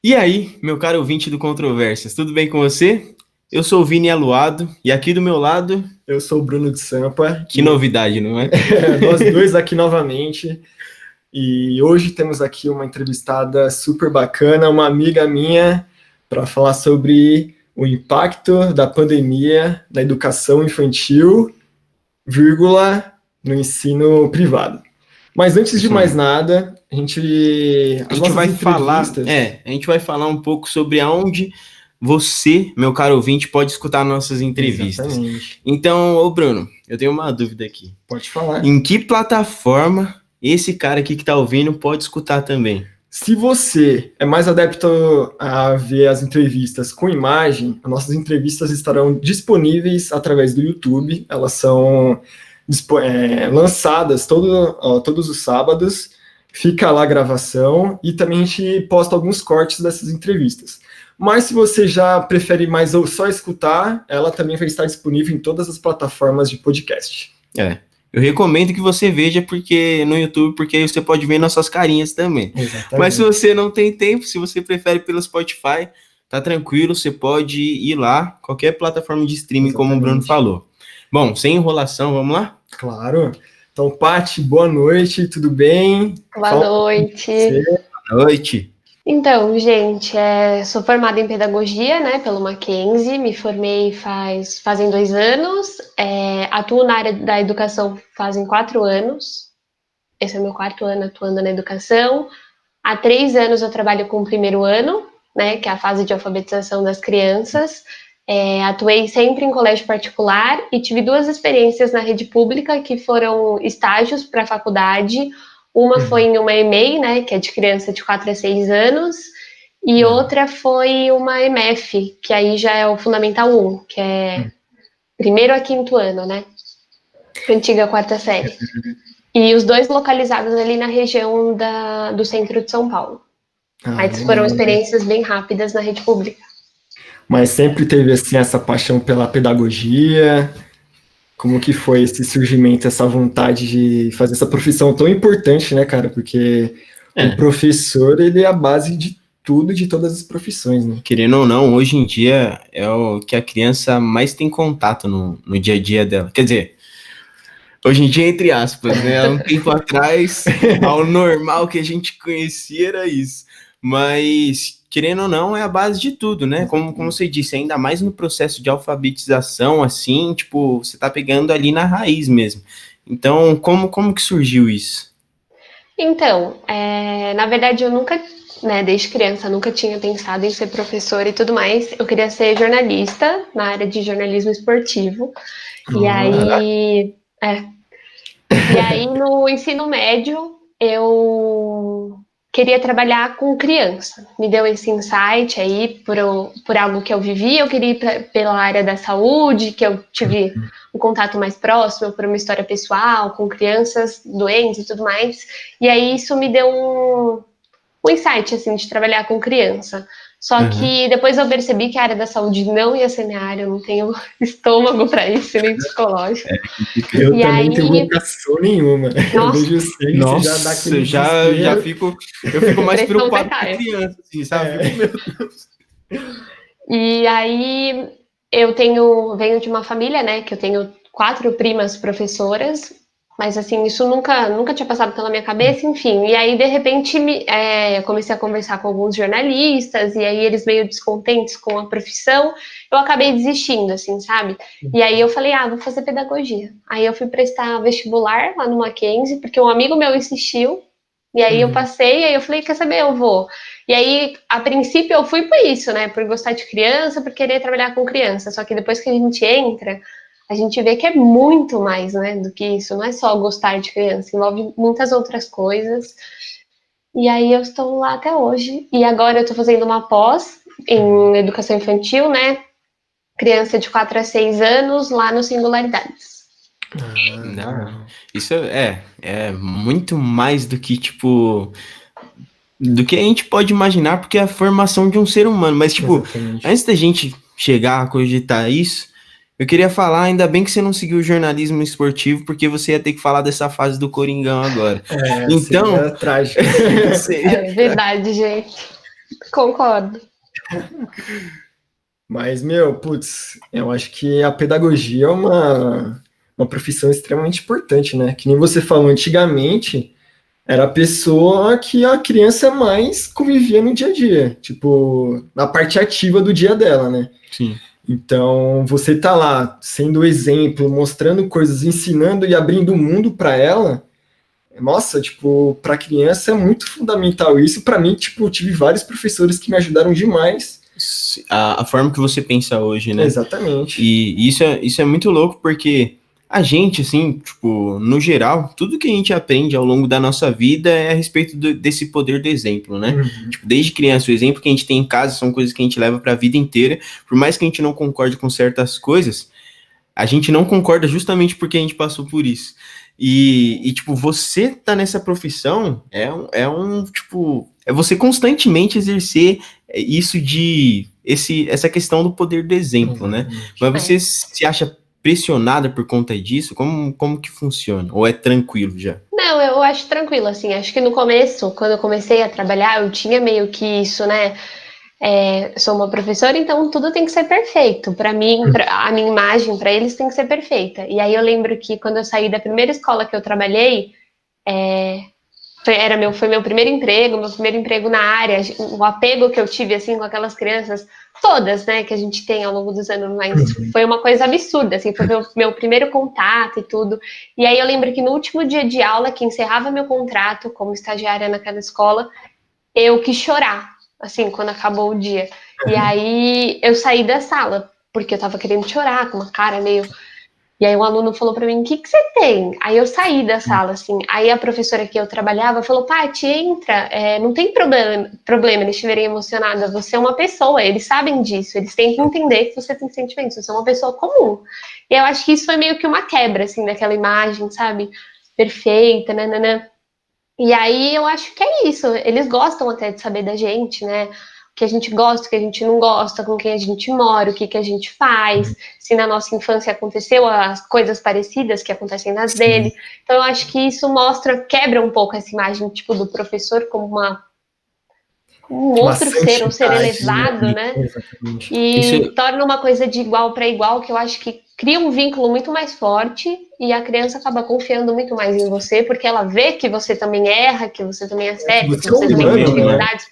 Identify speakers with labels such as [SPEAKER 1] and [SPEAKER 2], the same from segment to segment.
[SPEAKER 1] E aí, meu caro ouvinte do Controvérsias, tudo bem com você? Eu sou o Vini Aluado e aqui do meu lado,
[SPEAKER 2] Eu sou o Bruno de Sampa
[SPEAKER 1] que novidade, não é?
[SPEAKER 2] nós dois aqui novamente. E hoje temos aqui uma entrevistada super bacana, uma amiga minha, para falar sobre o impacto da pandemia na educação infantil, vírgula, no ensino privado. Mas antes de
[SPEAKER 1] Isso
[SPEAKER 2] mais
[SPEAKER 1] mesmo.
[SPEAKER 2] nada,
[SPEAKER 1] A
[SPEAKER 2] as
[SPEAKER 1] gente
[SPEAKER 2] nossas
[SPEAKER 1] vai falar,
[SPEAKER 2] entrevistas.
[SPEAKER 1] a gente vai falar um pouco sobre aonde você, meu caro ouvinte, pode escutar nossas entrevistas.
[SPEAKER 2] Exatamente.
[SPEAKER 1] Então, ô Bruno, eu tenho uma dúvida aqui.
[SPEAKER 2] Pode falar.
[SPEAKER 1] Em que plataforma esse cara aqui que tá ouvindo pode escutar também?
[SPEAKER 2] Se você é mais adepto a ver as entrevistas com imagem, as nossas entrevistas estarão disponíveis através do YouTube. Elas são lançadas todos os sábados. Fica lá a gravação e também a gente posta alguns cortes dessas entrevistas. Mas se você já prefere mais ou só escutar, ela também vai estar disponível em todas as plataformas de podcast.
[SPEAKER 1] Eu recomendo que você veja no YouTube, porque aí você pode ver nossas carinhas também.
[SPEAKER 2] Exatamente.
[SPEAKER 1] Mas se você não tem tempo, se você prefere pelo Spotify, tá tranquilo, você pode ir lá, qualquer plataforma de streaming, como o Bruno falou. Bom, sem enrolação, vamos lá?
[SPEAKER 2] Claro. Então, Paty, boa noite, tudo bem?
[SPEAKER 3] Boa noite.
[SPEAKER 1] Boa noite.
[SPEAKER 3] Então, gente, sou formada em pedagogia, né, pelo Mackenzie, me formei fazem 2 anos, atuo na área da educação fazem 4 anos, esse é o meu 4º ano atuando na educação. Há 3 anos eu trabalho com o 1º ano, né, que é a fase de alfabetização das crianças. Atuei sempre em colégio particular e tive 2 experiências na rede pública, que foram estágios para a faculdade. Uma foi em uma EMEI, né, que é de criança de 4 a 6 anos, e outra foi uma EMF, que aí já é o Fundamental 1, que é 1º a 5º ano, né, antiga 4ª série. E os 2 localizados ali na região do centro de São Paulo. Mas foram experiências bem rápidas na rede pública.
[SPEAKER 2] Mas sempre teve assim essa paixão pela pedagogia. Como que foi esse surgimento, essa vontade de fazer essa profissão tão importante, né, cara? Porque o professor, ele é a base de tudo, de todas as profissões, né?
[SPEAKER 1] Querendo ou não, hoje em dia é o que a criança mais tem contato no dia a dia dela. Quer dizer, hoje em dia, entre aspas, né? Há um tempo atrás, ao normal que a gente conhecia era isso. Mas, querendo ou não, é a base de tudo, né? Como você disse, ainda mais no processo de alfabetização, assim, tipo, você tá pegando ali na raiz mesmo. Então, como que surgiu isso?
[SPEAKER 3] Então, na verdade, eu nunca, né, desde criança, nunca tinha pensado em ser professora e tudo mais. Eu queria ser jornalista, na área de jornalismo esportivo. E aí, no ensino médio, eu queria trabalhar com criança. Me deu esse insight aí por algo que eu vivi. Eu queria ir pela área da saúde, que eu tive um contato mais próximo, por uma história pessoal, com crianças doentes e tudo mais. E aí isso me deu um insight, assim, de trabalhar com criança. Só que depois eu percebi que a área da saúde não ia ser minha área, eu não tenho estômago para isso, nem psicológico.
[SPEAKER 2] Eu também não tenho vocação nenhuma. Eu vejo você,
[SPEAKER 1] Nossa, eu fico mais preocupado com a criança, assim, sabe? Meu Deus.
[SPEAKER 3] E aí eu venho de uma família, né, que eu tenho 4 primas professoras, mas assim, isso nunca tinha passado pela minha cabeça, enfim. E aí, de repente, eu comecei a conversar com alguns jornalistas, e aí eles meio descontentes com a profissão, eu acabei desistindo, assim, sabe? E aí eu falei, vou fazer pedagogia. Aí eu fui prestar vestibular lá no Mackenzie, porque um amigo meu insistiu, e aí eu passei, aí eu falei, quer saber, eu vou. E aí, a princípio, eu fui por isso, né? Por gostar de criança, por querer trabalhar com criança. Só que depois que a gente entra, a gente vê que é muito mais, né, do que isso. Não é só gostar de criança, envolve muitas outras coisas. E aí eu estou lá até hoje. E agora eu estou fazendo uma pós em educação infantil, né? Criança de 4 a 6 anos, lá no Singularidades.
[SPEAKER 1] Isso é muito mais do que, tipo, do que a gente pode imaginar, porque é a formação de um ser humano. Mas, tipo, antes da gente chegar a cogitar isso, eu queria falar, ainda bem que você não seguiu o jornalismo esportivo, porque você ia ter que falar dessa fase do Coringão agora.
[SPEAKER 2] Então,
[SPEAKER 3] é verdade, gente. Concordo.
[SPEAKER 2] Mas, meu, putz, eu acho que a pedagogia é uma profissão extremamente importante, né? Que nem você falou, antigamente era a pessoa que a criança mais convivia no dia a dia, tipo, na parte ativa do dia dela, né?
[SPEAKER 1] Sim.
[SPEAKER 2] Então, você tá lá sendo exemplo, mostrando coisas, ensinando e abrindo o mundo para ela. Nossa, tipo, para criança é muito fundamental isso. Para mim, tipo, tive vários professores que me ajudaram demais.
[SPEAKER 1] A forma que você pensa hoje, né?
[SPEAKER 2] Exatamente.
[SPEAKER 1] E isso é muito louco porque a gente, assim, tipo, no geral, tudo que a gente aprende ao longo da nossa vida é a respeito desse poder do exemplo, né?
[SPEAKER 2] Uhum.
[SPEAKER 1] Tipo, desde criança, o exemplo que a gente tem em casa são coisas que a gente leva para a vida inteira. Por mais que a gente não concorde com certas coisas, a gente não concorda justamente porque a gente passou por isso. Tipo, você tá nessa profissão tipo, é você constantemente exercer isso essa questão do poder do exemplo, né? Mas você se acha pressionada por conta disso? Como que funciona? Ou é tranquilo já?
[SPEAKER 3] Não, eu acho tranquilo, assim, acho que no começo, quando eu comecei a trabalhar, eu tinha meio que isso, né? Sou uma professora, então tudo tem que ser perfeito. Para mim, a minha imagem para eles tem que ser perfeita. E aí eu lembro que quando eu saí da primeira escola que eu trabalhei, foi meu primeiro emprego na área, o apego que eu tive assim com aquelas crianças todas, né, que a gente tem ao longo dos anos, mas foi uma coisa absurda, assim, foi meu primeiro contato e tudo. E aí eu lembro que no último dia de aula, que encerrava meu contrato como estagiária naquela escola, eu quis chorar, assim, quando acabou o dia. E aí eu saí da sala, porque eu tava querendo chorar, com uma cara meio. E aí um aluno falou para mim, o que que você tem? Aí eu saí da sala, assim. Aí a professora que eu trabalhava falou, Paty, entra, não tem problema eles estiverem emocionados, você é uma pessoa, eles sabem disso, eles têm que entender que você tem sentimentos, você é uma pessoa comum. E eu acho que isso foi meio que uma quebra, assim, daquela imagem, sabe? Perfeita, nananã. E aí eu acho que é isso. Eles gostam até de saber da gente, né? O que a gente gosta, o que a gente não gosta, com quem a gente mora, o que, que a gente faz, se na nossa infância aconteceu as coisas parecidas que acontecem nas dele. Então eu acho que isso quebra um pouco essa imagem, tipo, do professor como um outro ser, um ser elevado, né?
[SPEAKER 2] Exatamente.
[SPEAKER 3] E torna uma coisa de igual para igual, que eu acho que cria um vínculo muito mais forte e a criança acaba confiando muito mais em você, porque ela vê que você também erra, que você também acerta, que você também tem dificuldades,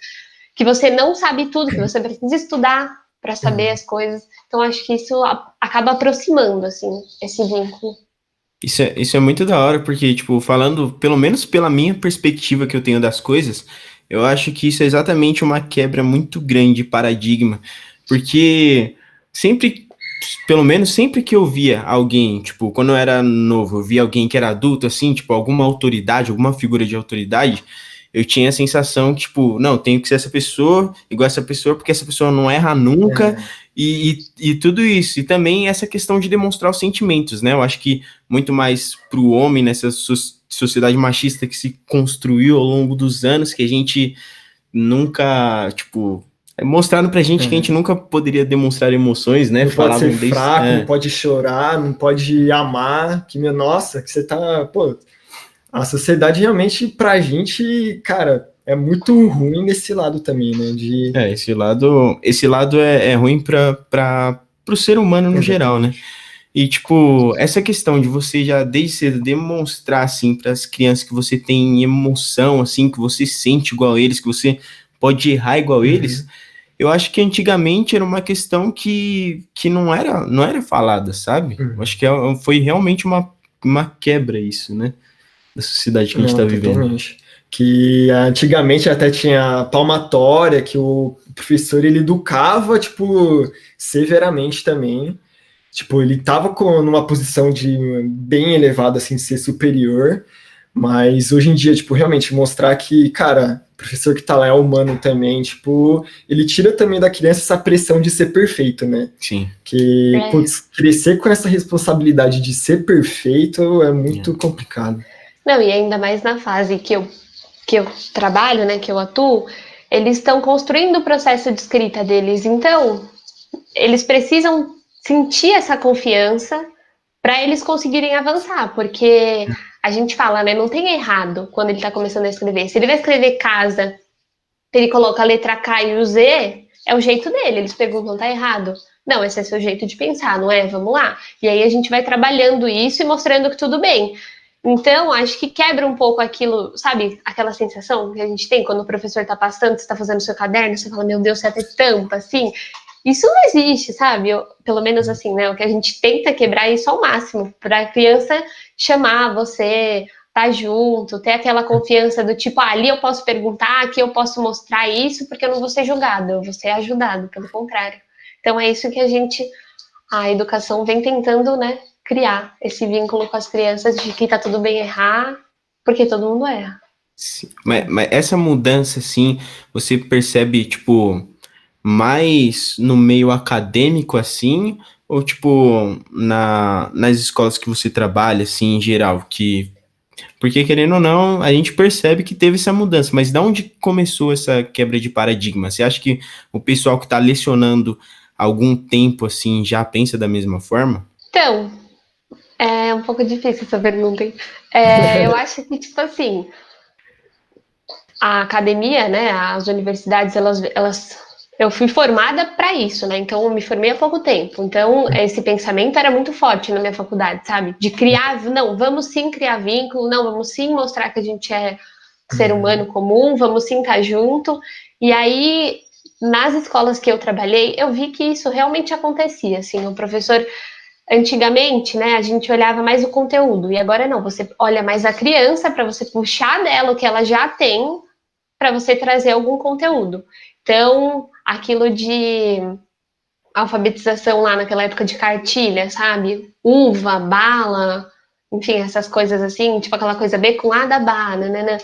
[SPEAKER 3] que você não sabe tudo, que você precisa estudar para saber as coisas. Então, acho que isso acaba aproximando, assim, esse vínculo.
[SPEAKER 1] Isso é muito da hora, porque, tipo, falando, pelo menos pela minha perspectiva que eu tenho das coisas, eu acho que isso é exatamente uma quebra muito grande de paradigma, porque sempre, pelo menos sempre que eu via alguém, tipo, quando eu era novo, eu via alguém que era adulto, assim, tipo, alguma autoridade, alguma figura de autoridade, eu tinha a sensação que, tipo, não, tenho que ser essa pessoa, igual essa pessoa, porque essa pessoa não erra nunca, e tudo isso. E também essa questão de demonstrar os sentimentos, né? Eu acho que muito mais pro homem, nessa sociedade machista que se construiu ao longo dos anos, que a gente nunca, tipo, mostrando pra gente que a gente nunca poderia demonstrar emoções, né?
[SPEAKER 2] Não pode ser
[SPEAKER 1] Falavam
[SPEAKER 2] fraco, não pode chorar, não pode amar, que, nossa, que você tá, pô, a sociedade realmente, pra gente, cara, é muito ruim nesse lado também, né?
[SPEAKER 1] Esse lado é ruim para o ser humano no geral, né? E, tipo, essa questão de você já desde cedo demonstrar, assim, para as crianças que você tem emoção, assim, que você sente igual a eles, que você pode errar igual a eles, eu acho que antigamente era uma questão que não era falada, sabe? Eu acho que foi realmente uma quebra isso, né? Da sociedade que a gente está vivendo.
[SPEAKER 2] Totalmente. Que antigamente até tinha palmatória, que o professor ele educava, tipo, severamente também. Tipo, ele tava numa posição de bem elevada, assim, de ser superior, mas hoje em dia, tipo, realmente mostrar que, cara, o professor que tá lá é humano também, tipo, ele tira também da criança essa pressão de ser perfeito, né?
[SPEAKER 1] Sim.
[SPEAKER 2] Que, putz, crescer com essa responsabilidade de ser perfeito é muito complicado.
[SPEAKER 3] Não, e ainda mais na fase que eu trabalho, né, que eu atuo, eles estão construindo o processo de escrita deles, então eles precisam sentir essa confiança para eles conseguirem avançar, porque a gente fala, né, não tem errado quando ele está começando a escrever. Se ele vai escrever casa ele coloca a letra K e o Z, é o jeito dele, eles perguntam, tá errado? Não, esse é seu jeito de pensar, não é? Vamos lá. E aí a gente vai trabalhando isso e mostrando que tudo bem. Então, acho que quebra um pouco aquilo, sabe? Aquela sensação que a gente tem quando o professor tá passando, você tá fazendo seu caderno, você fala, meu Deus, você até tampa, assim. Isso não existe, sabe? Pelo menos assim, né? O que a gente tenta quebrar isso ao máximo, para a criança chamar você, tá junto, ter aquela confiança do tipo, ali eu posso perguntar, aqui eu posso mostrar isso, porque eu não vou ser julgado, eu vou ser ajudado, pelo contrário. Então é isso que a educação vem tentando, né, criar esse vínculo com as crianças de que tá tudo bem errar, porque todo mundo erra.
[SPEAKER 1] Sim. Mas essa mudança, assim, você percebe, tipo, mais no meio acadêmico, assim, ou, tipo, nas escolas que você trabalha, assim, em geral, porque, querendo ou não, a gente percebe que teve essa mudança, mas de onde começou essa quebra de paradigma? Você acha que o pessoal que está lecionando há algum tempo, assim, já pensa da mesma forma?
[SPEAKER 3] Então, é um pouco difícil essa pergunta, hein? Eu acho que, tipo assim, a academia, né, as universidades, eu fui formada para isso, né? Então eu me formei há pouco tempo. Então esse pensamento era muito forte na minha faculdade, sabe? De criar, não, vamos sim criar vínculo, não, vamos sim mostrar que a gente é ser humano comum, vamos sim estar junto. E aí nas escolas que eu trabalhei, eu vi que isso realmente acontecia, assim, o professor antigamente, né, a gente olhava mais o conteúdo, e agora não, você olha mais a criança para você puxar dela o que ela já tem para você trazer algum conteúdo. Então, aquilo de alfabetização lá naquela época de cartilha, sabe? Uva, bala, enfim, essas coisas assim, tipo aquela coisa B com A da Bá, né?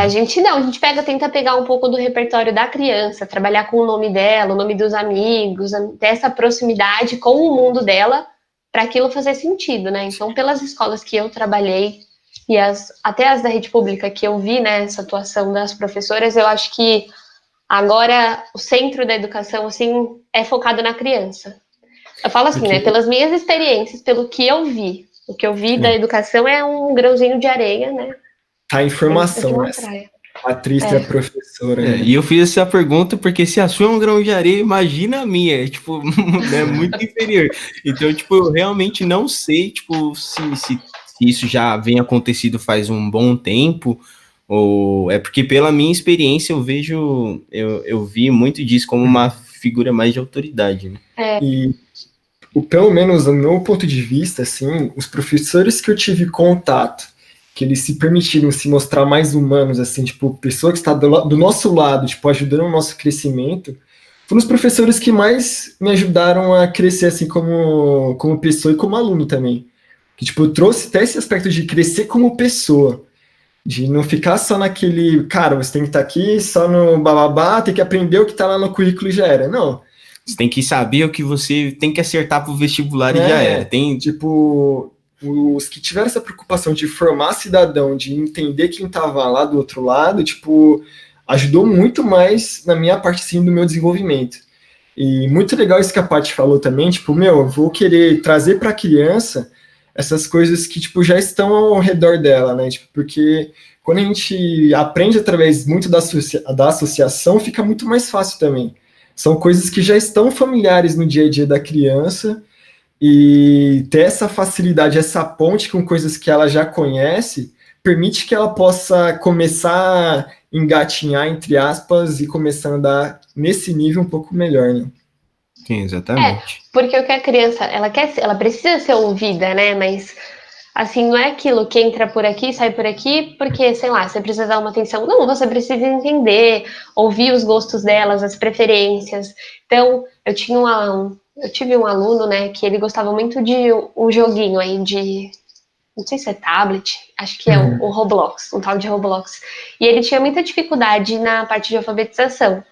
[SPEAKER 3] A gente não, a gente tenta pegar um pouco do repertório da criança, trabalhar com o nome dela, o nome dos amigos, dessa proximidade com o mundo dela, para aquilo fazer sentido, né? Então, pelas escolas que eu trabalhei, e até as da rede pública que eu vi, né, essa atuação das professoras, eu acho que agora o centro da educação, assim, é focado na criança. Eu falo assim, né, pelas minhas experiências, pelo que eu vi. O que eu vi da educação é um grãozinho de areia, né?
[SPEAKER 2] A informação,
[SPEAKER 3] uma
[SPEAKER 2] né?
[SPEAKER 3] praia.
[SPEAKER 2] A atriz é professora. Né?
[SPEAKER 1] E eu fiz essa pergunta porque se a sua é um grão de areia, imagina a minha, é, tipo, é muito inferior. Então, tipo, eu realmente não sei, tipo, se isso já vem acontecido faz um bom tempo, ou é porque pela minha experiência eu vi muito disso como uma figura mais de autoridade, né?
[SPEAKER 2] E, pelo menos, no meu ponto de vista, assim, os professores que eu tive contato, que eles se permitiram se mostrar mais humanos, assim, tipo, pessoa que está do nosso lado, tipo, ajudando o nosso crescimento, foram os professores que mais me ajudaram a crescer, assim, como pessoa e como aluno também. Que, tipo, trouxe até esse aspecto de crescer como pessoa, de não ficar só naquele, cara, você tem que estar aqui só no bababá, tem que aprender o que está lá no currículo e já era. Não.
[SPEAKER 1] Você tem que saber o que você tem que acertar para o vestibular e já era.
[SPEAKER 2] Tipo, os que tiveram essa preocupação de formar cidadão, de entender quem estava lá do outro lado, tipo, ajudou muito mais na minha parte, sim, do meu desenvolvimento. E muito legal isso que a Paty falou também, tipo, meu, eu vou querer trazer para a criança essas coisas que, tipo, já estão ao redor dela, né? Tipo, porque quando a gente aprende através muito da associação, fica muito mais fácil também. São coisas que já estão familiares no dia a dia da criança, e ter essa facilidade, essa ponte com coisas que ela já conhece, permite que ela possa começar a engatinhar, entre aspas, e começar a andar nesse nível um pouco melhor, né?
[SPEAKER 1] Sim, exatamente.
[SPEAKER 3] Porque o que a criança, ela precisa ser ouvida, né? Mas, assim, não é aquilo que entra por aqui, sai por aqui, porque, sei lá, você precisa dar uma atenção. Não, você precisa entender, ouvir os gostos delas, as preferências. Então, eu tive um aluno, né, que ele gostava muito de um joguinho aí de, não sei se é tablet, acho que é o Roblox, um tal de Roblox. E ele tinha muita dificuldade na parte de alfabetização.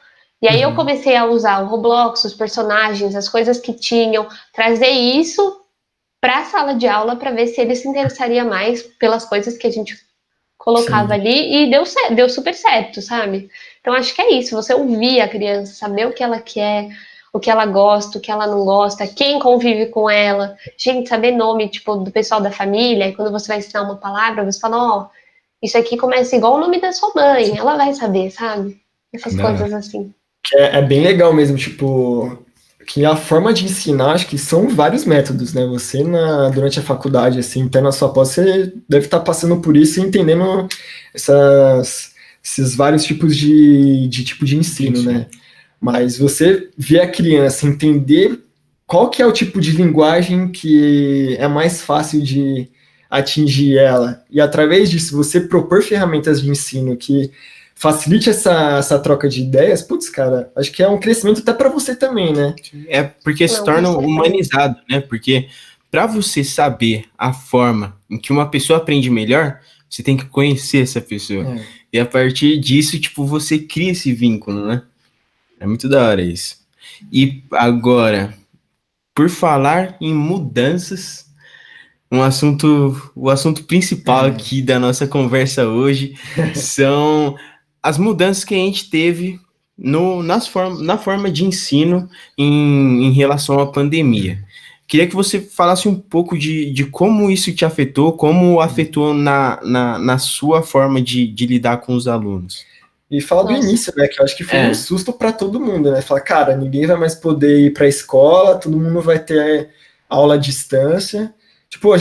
[SPEAKER 3] E aí eu comecei a usar o Roblox, os personagens, as coisas que tinham, trazer isso para a sala de aula para ver se ele se interessaria mais pelas coisas que a gente colocava ali, e deu super certo, sabe? Então acho que é isso, você ouvir a criança, saber o que ela quer, o que ela gosta, o que ela não gosta, quem convive com ela, gente, saber nome, tipo, do pessoal da família, e quando você vai ensinar uma palavra, você fala, ó, isso aqui começa igual o nome da sua mãe, ela vai saber, sabe? essas coisas assim.
[SPEAKER 2] É bem legal mesmo, tipo, que a forma de ensinar, acho que são vários métodos, né? Você, durante a faculdade, assim, até na sua pós, você deve estar passando por isso e entendendo esses vários tipos de tipo de ensino, né? Mas você vê a criança entender qual que é o tipo de linguagem que é mais fácil de atingir ela, e através disso você propor ferramentas de ensino que facilite essa troca de ideias, putz, cara, acho que é um crescimento até para você também, né?
[SPEAKER 1] É porque se torna humanizado, né? Porque para você saber a forma em que uma pessoa aprende melhor, você tem que conhecer essa pessoa. E a partir disso, tipo, você cria esse vínculo, né? É muito da hora isso. E agora, por falar em mudanças, o assunto principal aqui da nossa conversa hoje são as mudanças que a gente teve na forma de ensino em relação à pandemia. Queria que você falasse um pouco de como isso te afetou, como afetou na sua forma de lidar com os alunos.
[SPEAKER 2] E fala do início, né, que eu acho que foi um susto para todo mundo, né? Fala, cara, ninguém vai mais poder ir para a escola, todo mundo vai ter aula à distância. Tipo,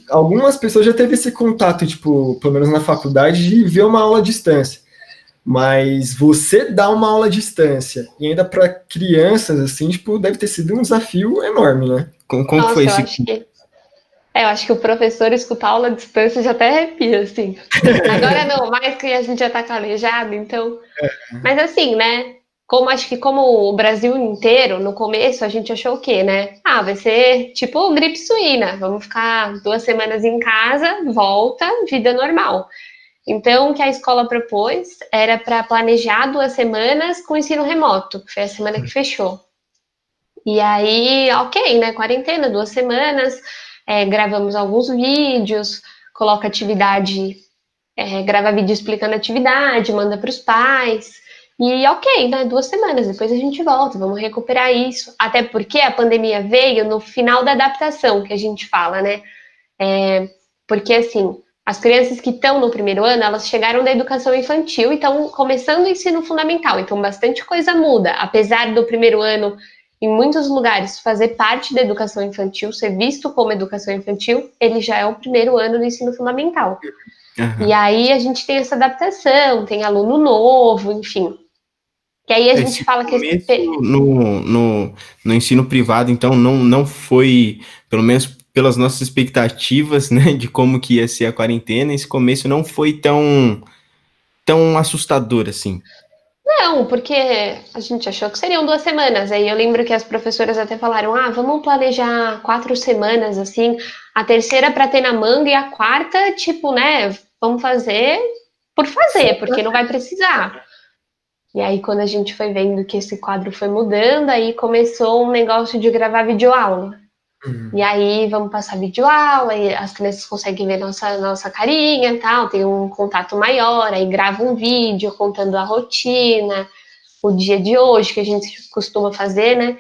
[SPEAKER 2] algumas pessoas já teve esse contato, tipo, pelo menos na faculdade, de ver uma aula à distância. Mas você dar uma aula à distância, e ainda para crianças, assim, tipo, deve ter sido um desafio enorme, né?
[SPEAKER 1] Como foi esse?
[SPEAKER 3] Eu acho que o professor escutar aula à distância já até arrepia, assim. Agora não, mais que a gente já tá calejado, então... Mas assim, né? Acho que como o Brasil inteiro, no começo, a gente achou o quê, né? Vai ser tipo gripe suína. Vamos ficar 2 semanas em casa, volta, vida normal. Então, o que a escola propôs era para planejar 2 semanas com ensino remoto, que foi a semana que fechou. E aí, ok, né? Quarentena, 2 semanas, gravamos alguns vídeos, coloca atividade, grava vídeo explicando a atividade, manda para os pais. E ok, né? 2 semanas, depois a gente volta, vamos recuperar isso. Até porque a pandemia veio no final da adaptação, que a gente fala, né? Porque assim, as crianças que estão no primeiro ano, elas chegaram da educação infantil e estão começando o ensino fundamental, então bastante coisa muda. Apesar do primeiro ano, em muitos lugares, fazer parte da educação infantil, ser visto como educação infantil, ele já é o primeiro ano do ensino fundamental. E aí a gente tem essa adaptação, tem aluno novo, enfim. Que aí a gente fala que...
[SPEAKER 1] No ensino privado, então, não foi, pelo menos pelas nossas expectativas, né, de como que ia ser a quarentena, esse começo não foi tão assustador, assim.
[SPEAKER 3] Não, porque a gente achou que seriam 2 semanas. Aí eu lembro que as professoras até falaram, vamos planejar 4 semanas, assim, a terceira para ter na manga e a quarta, tipo, né, vamos fazer por fazer, porque não vai precisar. E aí, quando a gente foi vendo que esse quadro foi mudando, aí começou um negócio de gravar videoaula. E aí, vamos passar videoaula, e as crianças conseguem ver nossa carinha e tal, tem um contato maior, aí grava um vídeo contando a rotina, o dia de hoje, que a gente costuma fazer, né?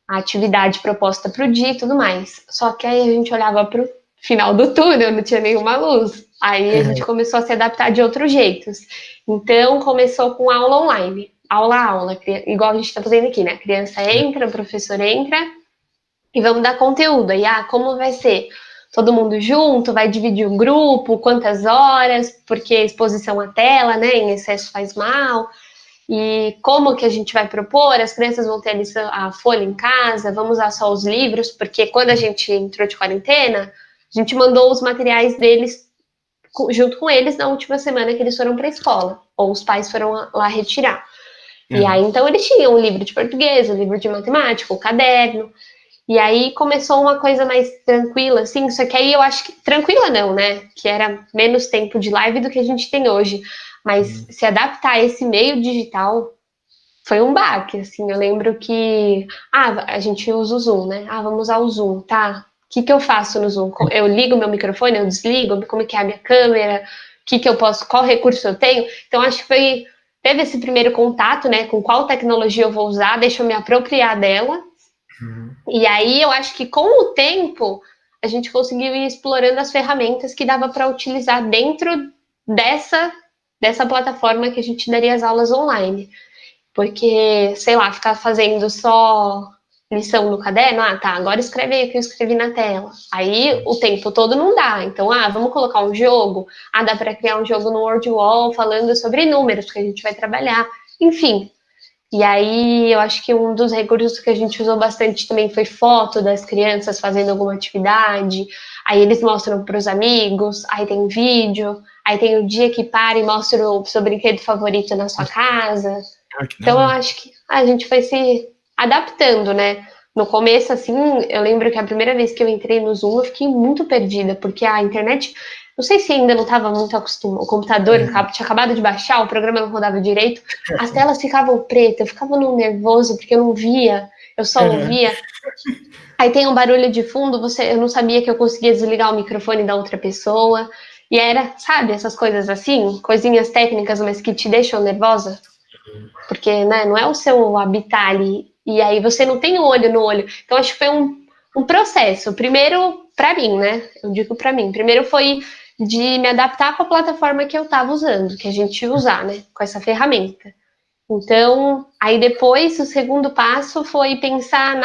[SPEAKER 3] A atividade proposta para o dia e tudo mais. Só que aí a gente olhava para o final do túnel, não tinha nenhuma luz. Aí a gente começou a se adaptar de outros jeitos. Então, começou com aula online. Aula, igual a gente está fazendo aqui, né? A criança entra, o professor entra e vamos dar conteúdo. Aí, como vai ser? Todo mundo junto, vai dividir o grupo, quantas horas, porque exposição à tela, né, em excesso faz mal. E como que a gente vai propor? As crianças vão ter a folha em casa, vamos usar só os livros, porque quando a gente entrou de quarentena, a gente mandou os materiais deles junto com eles na última semana que eles foram para a escola, ou os pais foram lá retirar. E aí, então, eles tinham um livro de português, um livro de matemática, um caderno. E aí começou uma coisa mais tranquila, assim, só que aí eu acho que... Tranquila não, né? Que era menos tempo de live do que a gente tem hoje. Mas se adaptar a esse meio digital foi um baque, assim. Eu lembro que... a gente usa o Zoom, né? Vamos usar o Zoom, tá? O que eu faço no Zoom? Eu ligo meu microfone, eu desligo? Como é que é a minha câmera? Eu posso... Qual recurso eu tenho? Então, acho que teve esse primeiro contato, né? Com qual tecnologia eu vou usar, deixa eu me apropriar dela. E aí eu acho que com o tempo a gente conseguiu ir explorando as ferramentas que dava para utilizar dentro dessa plataforma que a gente daria as aulas online. Porque, sei lá, ficar fazendo só lição no caderno, tá, agora escreve aí o que eu escrevi na tela. Aí o tempo todo não dá. Então, vamos colocar um jogo. Dá para criar um jogo no WordWall falando sobre números, porque a gente vai trabalhar. Enfim. E aí, eu acho que um dos recursos que a gente usou bastante também foi foto das crianças fazendo alguma atividade. Aí eles mostram para os amigos, aí tem vídeo, aí tem o dia que para e mostra o seu brinquedo favorito na sua casa. Então, eu acho que a gente foi se adaptando, né? No começo, assim, eu lembro que a primeira vez que eu entrei no Zoom, eu fiquei muito perdida, porque a internet, não sei se ainda não estava muito acostumada, o computador tinha acabado de baixar, o programa não rodava direito, as telas ficavam pretas, eu ficava no nervoso, porque eu não via, eu só ouvia. Aí tem um barulho de fundo, eu não sabia que eu conseguia desligar o microfone da outra pessoa, e era, sabe, essas coisas assim, coisinhas técnicas, mas que te deixam nervosa. Porque, né, não é o seu habitat ali, e aí você não tem o olho no olho. Então, acho que foi um processo. Primeiro, para mim, né, eu digo para mim, primeiro foi de me adaptar com a plataforma que eu estava usando, que a gente ia usar, né, com essa ferramenta. Então, aí depois, o segundo passo foi pensar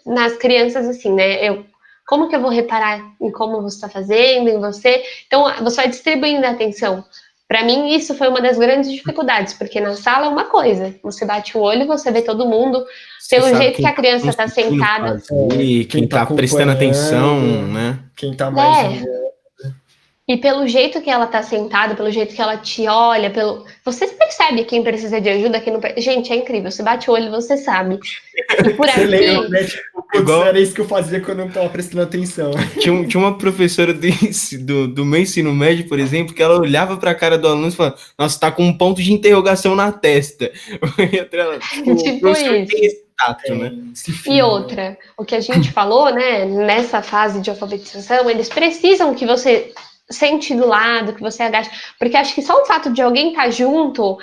[SPEAKER 3] nas crianças, assim, né, como que eu vou reparar em como você está fazendo, em você? Então, você vai distribuindo a atenção. Para mim, isso foi uma das grandes dificuldades, porque na sala é uma coisa, você bate o olho, você vê todo mundo, pelo jeito que a criança está sentada.
[SPEAKER 1] Quem tá prestando atenção, né?
[SPEAKER 2] Quem tá mais...
[SPEAKER 3] E pelo jeito que ela tá sentada, pelo jeito que ela te olha, você percebe quem precisa de ajuda, quem não... Gente, é incrível, você bate o olho e você sabe. E por
[SPEAKER 2] Você
[SPEAKER 3] aqui...
[SPEAKER 2] lembra, né? Tipo, era isso que eu fazia quando eu não tava prestando atenção.
[SPEAKER 1] Tinha uma professora do meu ensino médio, por exemplo, que ela olhava pra cara do aluno e falava, nossa, tá com um ponto de interrogação na testa.
[SPEAKER 3] Tipo isso.
[SPEAKER 1] Tem esse tato, né?
[SPEAKER 3] E outra, o que a gente falou, né, nessa fase de alfabetização, eles precisam que você sente do lado, que você agache, porque acho que só o fato de alguém estar junto,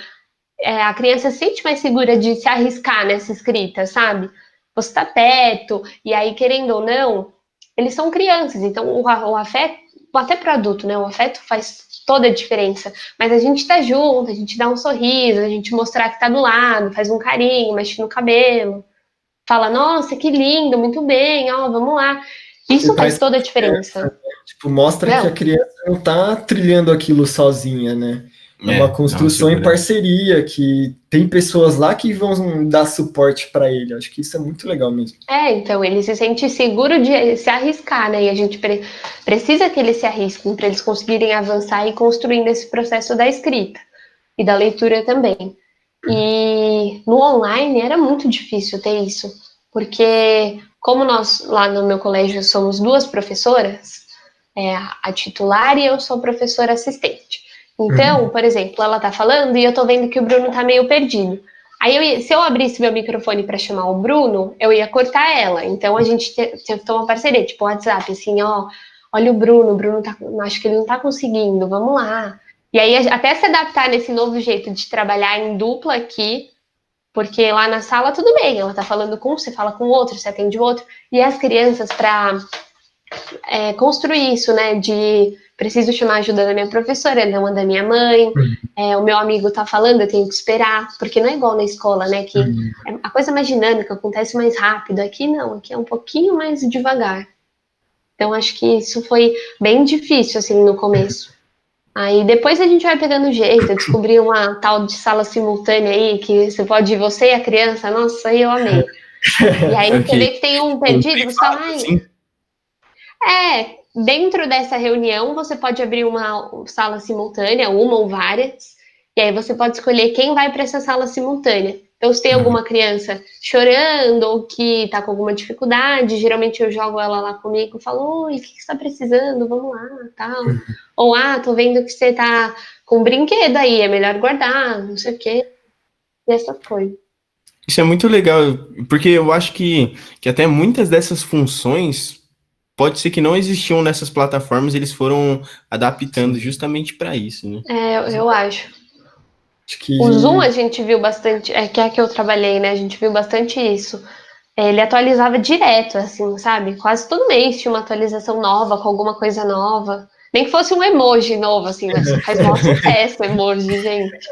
[SPEAKER 3] a criança se sente mais segura de se arriscar nessa escrita, sabe? Você tá perto, e aí, querendo ou não, eles são crianças, então o afeto, até para adulto, né, o afeto faz toda a diferença, mas a gente tá junto, a gente dá um sorriso, a gente mostrar que tá do lado, faz um carinho, mexe no cabelo, fala, nossa, que lindo, muito bem, vamos lá. Isso faz toda a diferença.
[SPEAKER 2] Tipo, mostra que a criança não tá trilhando aquilo sozinha, né? É uma construção em parceria, que tem pessoas lá que vão dar suporte para ele. Acho que isso é muito legal mesmo.
[SPEAKER 3] Então, ele se sente seguro de se arriscar, né? E a gente precisa que eles se arrisquem para eles conseguirem avançar e construindo esse processo da escrita e da leitura também. E no online era muito difícil ter isso, porque como nós lá no meu colégio somos duas professoras, a titular e eu sou professora assistente. Então, por exemplo, ela tá falando e eu tô vendo que o Bruno tá meio perdido. Aí, se eu abrisse meu microfone para chamar o Bruno, eu ia cortar ela. Então, a gente tem uma parceria, tipo WhatsApp, assim, olha o Bruno tá, acho que ele não tá conseguindo, vamos lá. E aí, até se adaptar nesse novo jeito de trabalhar em dupla aqui, porque lá na sala tudo bem, ela tá falando com um, você fala com o outro, você atende o outro. E as crianças, para construir isso, né, de preciso chamar a ajuda da minha professora, não a da minha mãe, o meu amigo tá falando, eu tenho que esperar, porque não é igual na escola, né, que a coisa mais dinâmica, acontece mais rápido, aqui não, aqui é um pouquinho mais devagar. Então, acho que isso foi bem difícil, assim, no começo. Aí, depois a gente vai pegando jeito, eu descobri uma tal de sala simultânea aí, que você pode ir você e a criança, nossa, aí eu amei. E aí você vê que tem um perdido, você fala, dentro dessa reunião, você pode abrir uma sala simultânea, uma ou várias, e aí você pode escolher quem vai para essa sala simultânea. Então, se tem alguma criança chorando ou que está com alguma dificuldade, geralmente eu jogo ela lá comigo e falo, oi, o que você está precisando? Vamos lá, tal. Ou, tô vendo que você está com um brinquedo aí, é melhor guardar, não sei o quê. E essa coisa.
[SPEAKER 1] Isso é muito legal, porque eu acho que até muitas dessas funções pode ser que não existiam nessas plataformas, eles foram adaptando justamente para isso, né?
[SPEAKER 3] Eu acho. O Zoom a gente viu bastante, que é a que eu trabalhei, né? A gente viu bastante isso. Ele atualizava direto, assim, sabe? Quase todo mês tinha uma atualização nova, com alguma coisa nova. Nem que fosse um emoji novo, assim, mas faz maior sucesso o emoji, gente.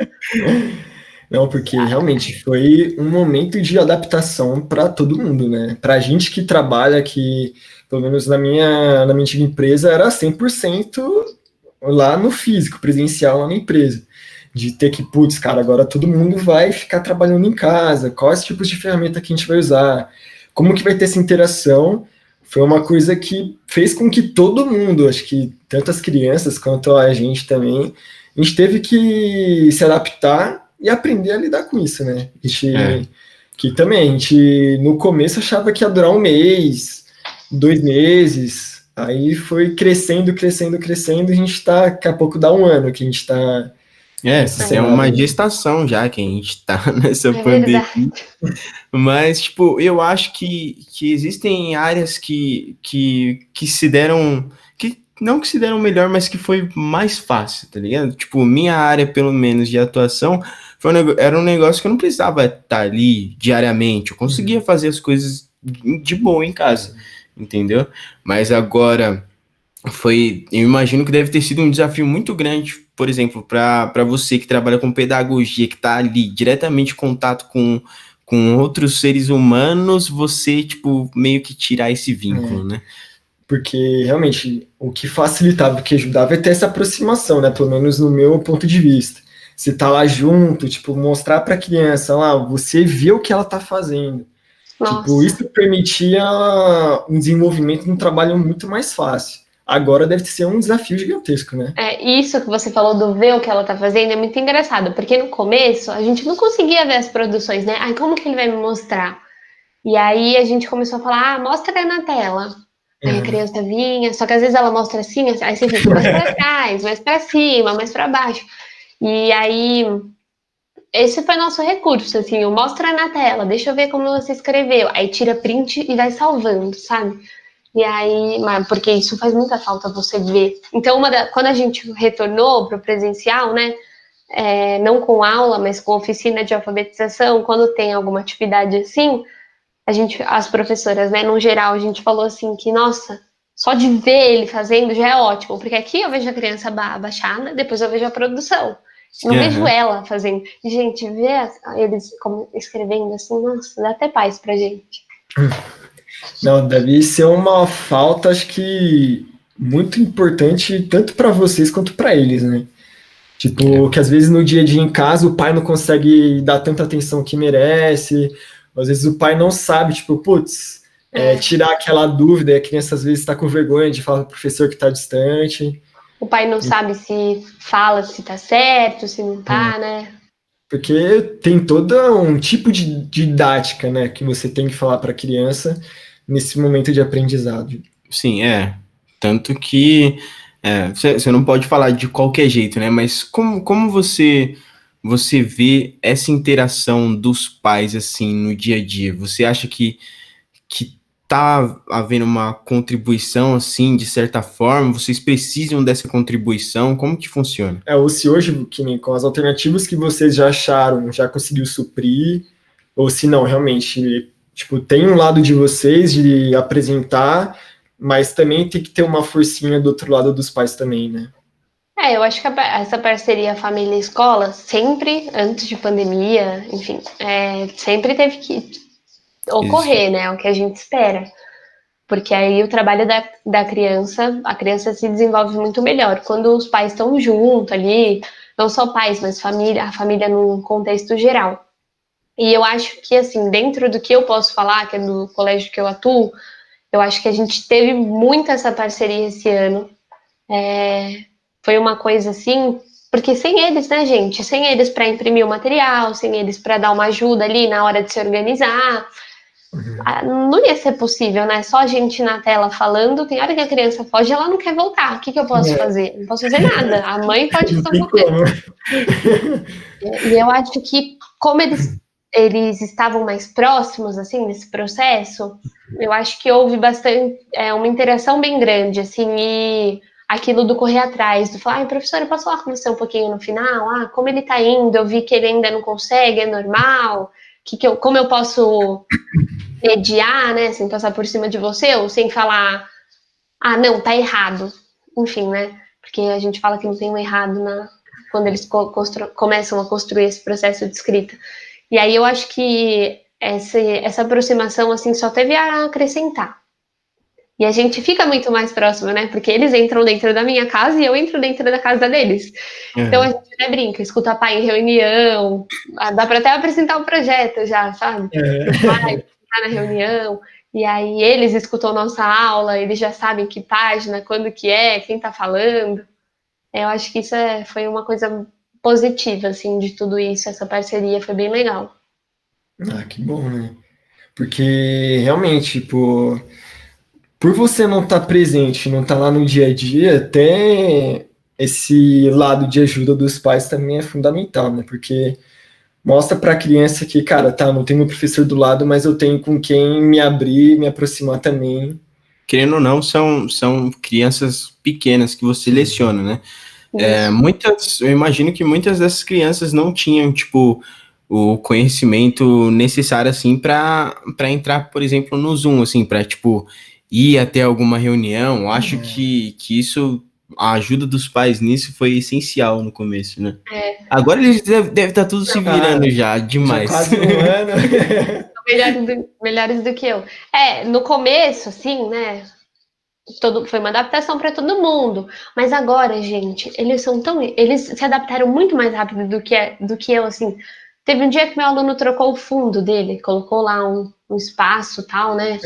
[SPEAKER 2] Não, porque realmente foi um momento de adaptação para todo mundo, né? Para a gente que trabalha, que pelo menos na minha antiga empresa era 100% lá no físico, presencial lá na empresa. De ter que, putz, cara, agora todo mundo vai ficar trabalhando em casa, quais tipos de ferramenta que a gente vai usar, como que vai ter essa interação, foi uma coisa que fez com que todo mundo, acho que tanto as crianças quanto a gente também, a gente teve que se adaptar e aprender a lidar com isso, né? A gente, que também, a gente no começo achava que ia durar um mês, 2 meses, aí foi crescendo, crescendo, crescendo, e a gente tá, daqui a pouco dá um ano que a gente tá nesse
[SPEAKER 1] É uma
[SPEAKER 2] cenário.
[SPEAKER 1] gestação já que a gente tá nessa
[SPEAKER 3] É
[SPEAKER 1] pandemia.
[SPEAKER 3] verdade.
[SPEAKER 1] Mas, tipo, eu acho que existem áreas que se deram. Que, não que se deram melhor, mas que foi mais fácil, tá ligado? Tipo, minha área, pelo menos, de atuação, era um negócio que eu não precisava estar ali diariamente. Eu conseguia fazer as coisas de boa em casa, entendeu? Mas agora. Eu imagino que deve ter sido um desafio muito grande, por exemplo, para você que trabalha com pedagogia, que está ali diretamente em contato com outros seres humanos, você, tipo, meio que tirar esse vínculo,
[SPEAKER 2] É,
[SPEAKER 1] né?
[SPEAKER 2] porque realmente o que facilitava, o que ajudava é ter essa aproximação, né? Pelo menos no meu ponto de vista. Você tá lá junto, tipo, mostrar para a criança lá, você vê o que ela tá fazendo. Tipo,
[SPEAKER 3] Nossa.
[SPEAKER 2] isso permitia um desenvolvimento um trabalho muito mais fácil. Agora deve ser um desafio gigantesco, né?
[SPEAKER 3] É, isso que você falou do ver o que ela tá fazendo é muito engraçado, porque no começo a gente não conseguia ver as produções, né? Ai, como que ele vai me mostrar? E aí a gente começou a falar, ah, mostra na tela. Aí a
[SPEAKER 2] É,
[SPEAKER 3] criança vinha, só que às vezes ela mostra assim, aí você fica mais para trás, mais para cima, mais para baixo. E aí esse foi nosso recurso, assim, o mostra na tela, deixa eu ver como você escreveu. Aí tira print e vai salvando, sabe? E aí, porque isso faz muita falta você ver. Então, quando a gente retornou para o presencial, né? Não com aula, mas com oficina de alfabetização, quando tem alguma atividade assim, as professoras, né, no geral, a gente falou assim que, nossa, só de ver ele fazendo já é ótimo, porque aqui eu vejo a criança abaixada, depois eu vejo a produção. Não vejo
[SPEAKER 1] Aham.
[SPEAKER 3] ela fazendo. Gente, ver eles escrevendo assim, nossa, dá até paz pra gente.
[SPEAKER 2] não, deve ser uma falta, acho que muito importante tanto para vocês quanto para eles, né? Tipo, que às vezes no dia a dia em casa o pai não consegue dar tanta atenção que merece, às vezes o pai não sabe, tipo, putz,
[SPEAKER 3] É,
[SPEAKER 2] tirar aquela dúvida, e a criança às vezes está com vergonha de falar pro professor que está distante,
[SPEAKER 3] o pai não sabe se fala se tá certo, se não tá, né?
[SPEAKER 2] porque tem todo um tipo de didática, né, que você tem que falar para a criança nesse momento de aprendizado.
[SPEAKER 1] Sim, é. Tanto que você não pode falar de qualquer jeito, né? Mas como você vê essa interação dos pais assim no dia a dia? Você acha que tá havendo uma contribuição assim, de certa forma? Vocês precisam dessa contribuição? Como que funciona?
[SPEAKER 2] Ou se hoje, que nem com as alternativas que vocês já acharam, já conseguiu suprir, ou se não, realmente, tipo, tem um lado de vocês de apresentar, mas também tem que ter uma forcinha do outro lado dos pais também, né?
[SPEAKER 3] Eu acho que essa parceria família-escola sempre, antes de pandemia, enfim, sempre teve que
[SPEAKER 1] Existe.
[SPEAKER 3] ocorrer, né? É o que a gente espera. Porque aí o trabalho da criança, a criança se desenvolve muito melhor. Quando os pais estão junto ali, não só pais, mas a família num contexto geral. E eu acho que, assim, dentro do que eu posso falar, que é do colégio que eu atuo, eu acho que a gente teve muito essa parceria esse ano. Foi uma coisa assim, porque sem eles, né, gente? Sem eles para imprimir o material, sem eles para dar uma ajuda ali na hora de se organizar,
[SPEAKER 2] Uhum.
[SPEAKER 3] não ia ser possível, né? Só a gente na tela falando, tem hora que a criança foge e ela não quer voltar. O que eu posso
[SPEAKER 2] É,
[SPEAKER 3] fazer? Não posso fazer nada. A mãe pode
[SPEAKER 2] não
[SPEAKER 3] fazer
[SPEAKER 2] tem
[SPEAKER 3] alguma coisa.
[SPEAKER 2] como.
[SPEAKER 3] E eu acho que, como eles estavam mais próximos, assim, nesse processo, eu acho que houve bastante, uma interação bem grande, assim, e aquilo do correr atrás, do falar, ai, professora, eu posso falar com você um pouquinho no final? Ah, como ele tá indo? Eu vi que ele ainda não consegue, é normal? Como eu posso mediar, né, sem passar por cima de você, ou sem falar, ah, não, tá errado. Enfim, né, porque a gente fala que não tem um errado quando eles começam a construir esse processo de escrita. E aí eu acho que essa aproximação, assim, só teve a acrescentar. E a gente fica muito mais próximo, né? Porque eles entram dentro da minha casa e eu entro dentro da casa deles. Então a gente até brinca, escuta pai em reunião, dá para até apresentar um projeto já, sabe? O pai tá na reunião, e aí eles escutam nossa aula, eles já sabem que página, quando que é, quem tá falando. Eu acho que isso foi uma coisa positiva, assim, de tudo isso. Essa parceria foi bem legal.
[SPEAKER 2] Ah, que bom, né? Porque realmente, tipo, por você não estar presente, não estar lá no dia a dia, até esse lado de ajuda dos pais também é fundamental, né? Porque mostra para a criança que, cara, tá, não tenho um professor do lado, mas eu tenho com quem me abrir, me aproximar também.
[SPEAKER 1] Querendo ou não, são crianças pequenas que você seleciona, né? Eu imagino que muitas dessas crianças não tinham, tipo, o conhecimento necessário, assim, para entrar, por exemplo, no Zoom, assim, para, tipo, ir até alguma reunião. Eu acho que isso, a ajuda dos pais nisso foi essencial no começo, né? Agora eles devem estar tudo se virando já, demais.
[SPEAKER 2] Já quase um ano.
[SPEAKER 3] Melhores do que eu. No começo, assim, né? Foi uma adaptação para todo mundo. Mas agora, gente, eles se adaptaram muito mais rápido do que eu, assim. Teve um dia que meu aluno trocou o fundo dele, colocou lá um espaço e tal, né?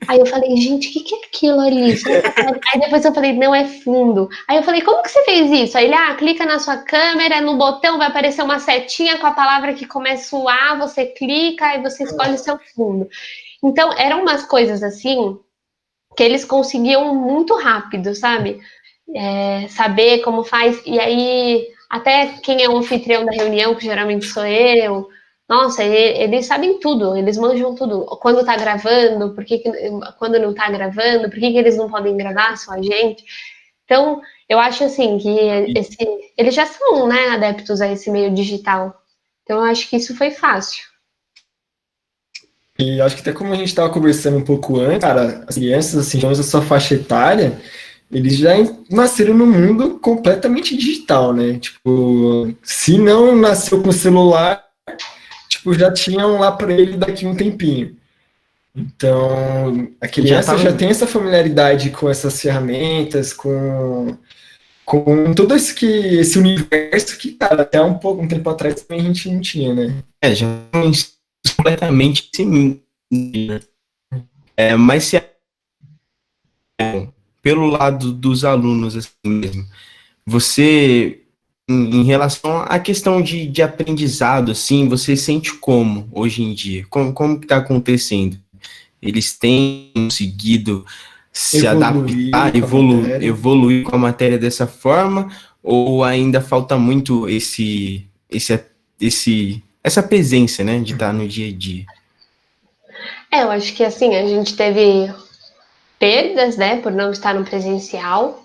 [SPEAKER 3] Aí eu falei, gente, o que é aquilo ali? Aí depois eu falei, não é fundo. Aí eu falei, como que você fez isso? Aí ele, clica na sua câmera, no botão vai aparecer uma setinha com a palavra que começa o A, você clica e você escolhe o seu fundo. Então, eram umas coisas assim que eles conseguiam muito rápido, sabe? Saber como faz. E aí, até quem é o anfitrião da reunião, que geralmente sou eu, nossa, eles sabem tudo, eles manjam tudo. Quando tá gravando, quando não tá gravando, por que eles não podem gravar, só a gente. Então, eu acho assim que eles já são, né, adeptos a esse meio digital. Então, eu acho que isso foi fácil.
[SPEAKER 2] E acho que até como a gente estava conversando um pouco antes, cara, as crianças, assim, da sua faixa etária, eles já nasceram num mundo completamente digital, né? Tipo, se não nasceu com celular, tipo, já tinham lá para ele daqui um tempinho. Então, a criança já tem essa familiaridade com essas ferramentas, com todo esse universo que, cara, até um tempo atrás também a gente não tinha, né?
[SPEAKER 1] Já completamente sim, mas se pelo lado dos alunos assim mesmo, você em relação à questão de aprendizado, assim, você sente como hoje em dia? Como que está acontecendo? Eles têm conseguido se adaptar, evoluir com a matéria dessa forma, ou ainda falta muito essa presença, né, de estar no dia a dia?
[SPEAKER 3] Eu acho que assim, a gente teve perdas, né, por não estar no presencial,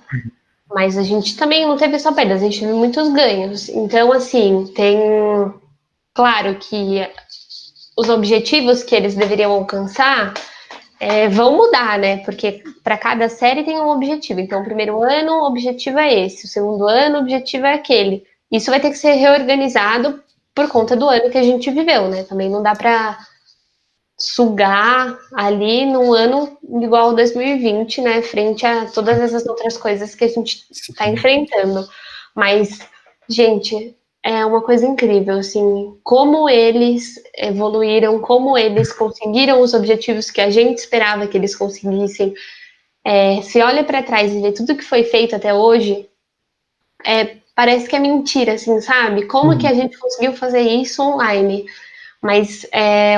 [SPEAKER 3] mas a gente também não teve só perdas, a gente teve muitos ganhos. Então, assim, claro que os objetivos que eles deveriam alcançar vão mudar, né, porque para cada série tem um objetivo. Então, o primeiro ano, o objetivo é esse, o segundo ano, o objetivo é aquele. Isso vai ter que ser reorganizado por conta do ano que a gente viveu, né, também não dá para sugar ali num ano igual 2020, né, frente a todas essas outras coisas que a gente está enfrentando. Mas, gente, é uma coisa incrível, assim, como eles evoluíram, como eles conseguiram os objetivos que a gente esperava que eles conseguissem. Se olha para trás e vê tudo que foi feito até hoje, parece que é mentira, assim, sabe? Como que a gente conseguiu fazer isso online? Mas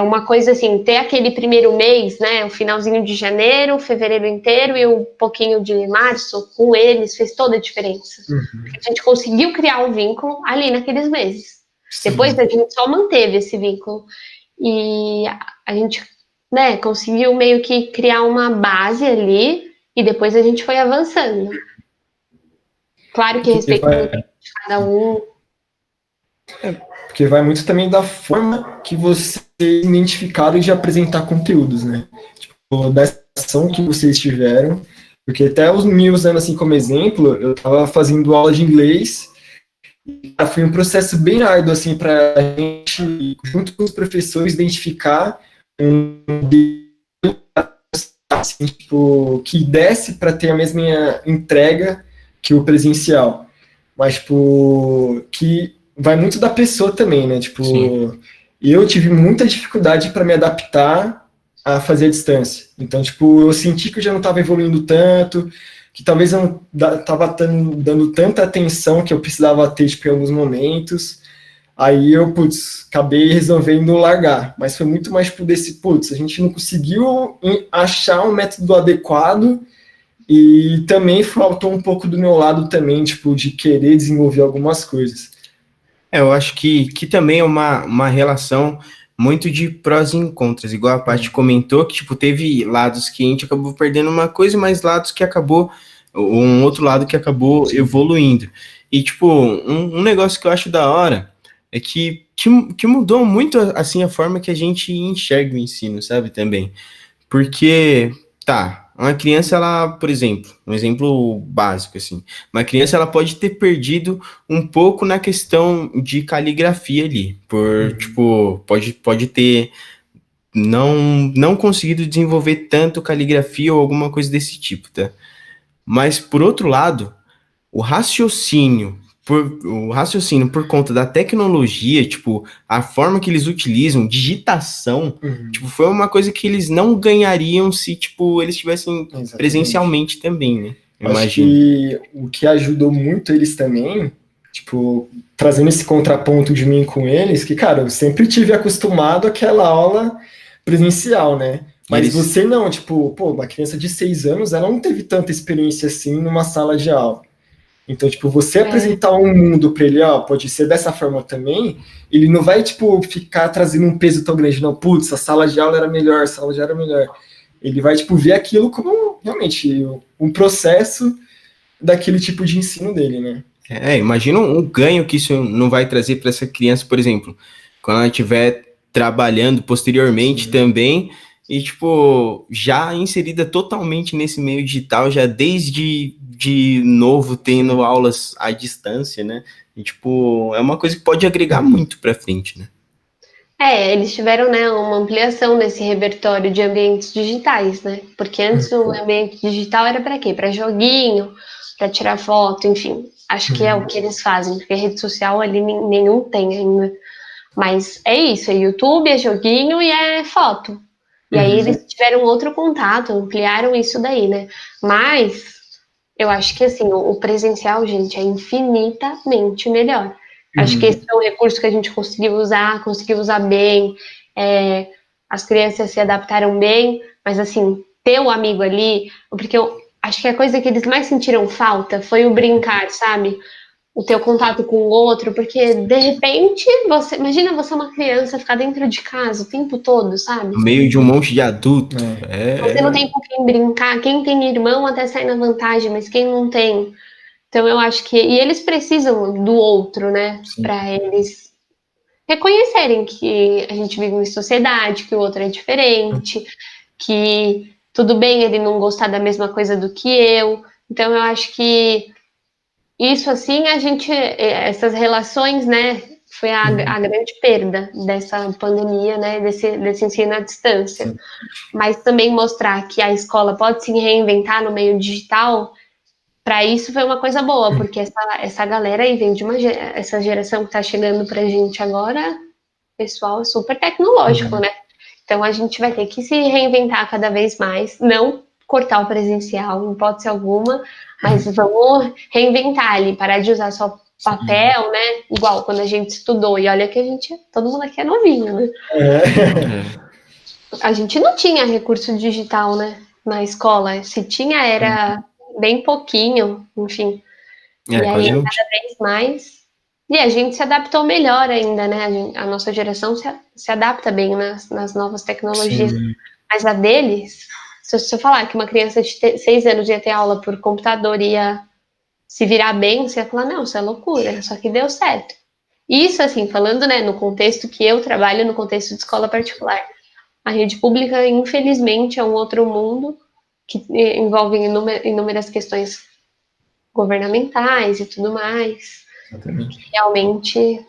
[SPEAKER 3] uma coisa assim, ter aquele primeiro mês, né, o finalzinho de janeiro, fevereiro inteiro e um pouquinho de março com eles fez toda a diferença. Porque a gente conseguiu criar um vínculo ali naqueles meses. Sim. Depois a gente só manteve esse vínculo e a gente, né, conseguiu meio que criar uma base ali e depois a gente foi avançando. Claro que respeitando cada um.
[SPEAKER 2] Porque vai muito também da forma que você identificaram de apresentar conteúdos, né? Tipo, da ação que vocês tiveram. Porque até me usando assim como exemplo, eu estava fazendo aula de inglês Foi um processo bem árduo, assim, para a gente, junto com os professores, identificar um assim, tipo, que desse para ter a mesma entrega que o presencial. Mas, tipo, que vai muito da pessoa também, né? Tipo,
[SPEAKER 1] Sim.
[SPEAKER 2] eu tive muita dificuldade para me adaptar a fazer a distância. Então, tipo, eu senti que eu já não estava evoluindo tanto, que talvez eu não estava dando tanta atenção que eu precisava ter, tipo, em alguns momentos. Aí eu, putz, acabei resolvendo largar. Mas foi muito mais por desse, putz, a gente não conseguiu achar um método adequado e também faltou um pouco do meu lado também, tipo, de querer desenvolver algumas coisas.
[SPEAKER 1] Eu acho que também é uma relação muito de prós e contras, igual a Paty comentou, que tipo, teve lados que a gente acabou perdendo uma coisa, mas lados que acabou, um outro lado que acabou evoluindo. E tipo, um negócio que eu acho da hora é que mudou muito assim a forma que a gente enxerga o ensino, sabe, também. Porque, tá, uma criança, ela, por exemplo, um exemplo básico, assim, uma criança, ela pode ter perdido um pouco na questão de caligrafia ali, tipo, pode ter não conseguido desenvolver tanto caligrafia ou alguma coisa desse tipo, tá? Mas, por outro lado, o raciocínio por conta da tecnologia, tipo, a forma que eles utilizam, digitação, tipo, foi uma coisa que eles não ganhariam se, tipo, eles estivessem
[SPEAKER 2] Exatamente.
[SPEAKER 1] presencialmente também, né? Eu
[SPEAKER 2] Acho
[SPEAKER 1] imagino.
[SPEAKER 2] que o que ajudou muito eles também, tipo, trazendo esse contraponto de mim com eles, que, cara, eu sempre tive acostumado àquela aula presencial, né?
[SPEAKER 1] E
[SPEAKER 2] Mas
[SPEAKER 1] eles,
[SPEAKER 2] você não, tipo, pô, uma criança de 6 anos, ela não teve tanta experiência assim numa sala de aula. Então, tipo, você
[SPEAKER 3] É,
[SPEAKER 2] apresentar um mundo para ele, ó, pode ser dessa forma também, ele não vai, tipo, ficar trazendo um peso tão grande, não, putz, a sala de aula era melhor, a sala de aula era melhor. Ele vai, tipo, ver aquilo como, realmente, um processo daquele tipo de ensino dele, né?
[SPEAKER 1] imagina um ganho que isso não vai trazer para essa criança, por exemplo, quando ela estiver trabalhando posteriormente
[SPEAKER 2] Sim.
[SPEAKER 1] também, e tipo, já inserida totalmente nesse meio digital, já desde de novo tendo aulas à distância, né? E tipo, é uma coisa que pode agregar muito para frente, né?
[SPEAKER 3] eles tiveram, né, uma ampliação nesse repertório de ambientes digitais, né? Porque antes o ambiente digital era para quê? Para joguinho, para tirar foto, enfim. Acho que é o que eles fazem, porque rede social ali nenhum tem ainda. Mas é isso, é YouTube, é joguinho e é foto. E aí
[SPEAKER 2] Uhum.
[SPEAKER 3] eles tiveram outro contato, ampliaram isso daí, né? Mas eu acho que assim, o presencial, gente, é infinitamente melhor. Acho que esse
[SPEAKER 2] Uhum.
[SPEAKER 3] é um recurso que a gente conseguiu usar bem, é, as crianças se adaptaram bem, mas assim, ter o amigo ali, porque eu acho que a coisa que eles mais sentiram falta foi o brincar, sabe? O teu contato com o outro, porque de repente você, imagina você é uma criança ficar dentro de casa o tempo todo, sabe?
[SPEAKER 1] No meio de um monte de adulto.
[SPEAKER 2] É.
[SPEAKER 3] Você não tem com quem brincar, quem tem irmão até sai na vantagem, mas quem não tem. Então eu acho que e eles precisam do outro, né,
[SPEAKER 2] Sim.
[SPEAKER 3] para eles reconhecerem que a gente vive em sociedade, que o outro é diferente, que tudo bem ele não gostar da mesma coisa do que eu. Então eu acho que isso assim a gente essas relações, né, foi a grande perda dessa pandemia, né, desse ensino à distância.
[SPEAKER 2] Sim.
[SPEAKER 3] Mas também mostrar que a escola pode se reinventar no meio digital, para isso foi uma coisa boa, porque essa galera aí vem de essa geração que está chegando para a gente agora, pessoal é super tecnológico,
[SPEAKER 2] Uhum.
[SPEAKER 3] né? Então a gente vai ter que se reinventar cada vez mais, não cortar o presencial, em hipótese alguma, mas vamos reinventar ali, parar de usar só
[SPEAKER 2] Sim.
[SPEAKER 3] papel, né? Igual quando a gente estudou, e olha que todo mundo aqui é novinho, né?
[SPEAKER 2] É.
[SPEAKER 1] É.
[SPEAKER 3] A gente não tinha recurso digital, né, na escola. Se tinha, era bem pouquinho, enfim. E aí,
[SPEAKER 1] Quase não
[SPEAKER 3] cada
[SPEAKER 1] tinha.
[SPEAKER 3] vez mais. E a gente se adaptou melhor ainda, né? A nossa geração se adapta bem nas novas tecnologias.
[SPEAKER 2] Sim.
[SPEAKER 3] Mas a deles, se eu falar que uma criança de 6 anos ia ter aula por computador e ia se virar bem, você ia falar, não, isso é loucura. Só que deu certo. Isso, assim, falando, né, no contexto que eu trabalho, no contexto de escola particular. A rede pública, infelizmente, é um outro mundo que envolve inúmeras questões governamentais e tudo mais.
[SPEAKER 2] Exatamente.
[SPEAKER 3] realmente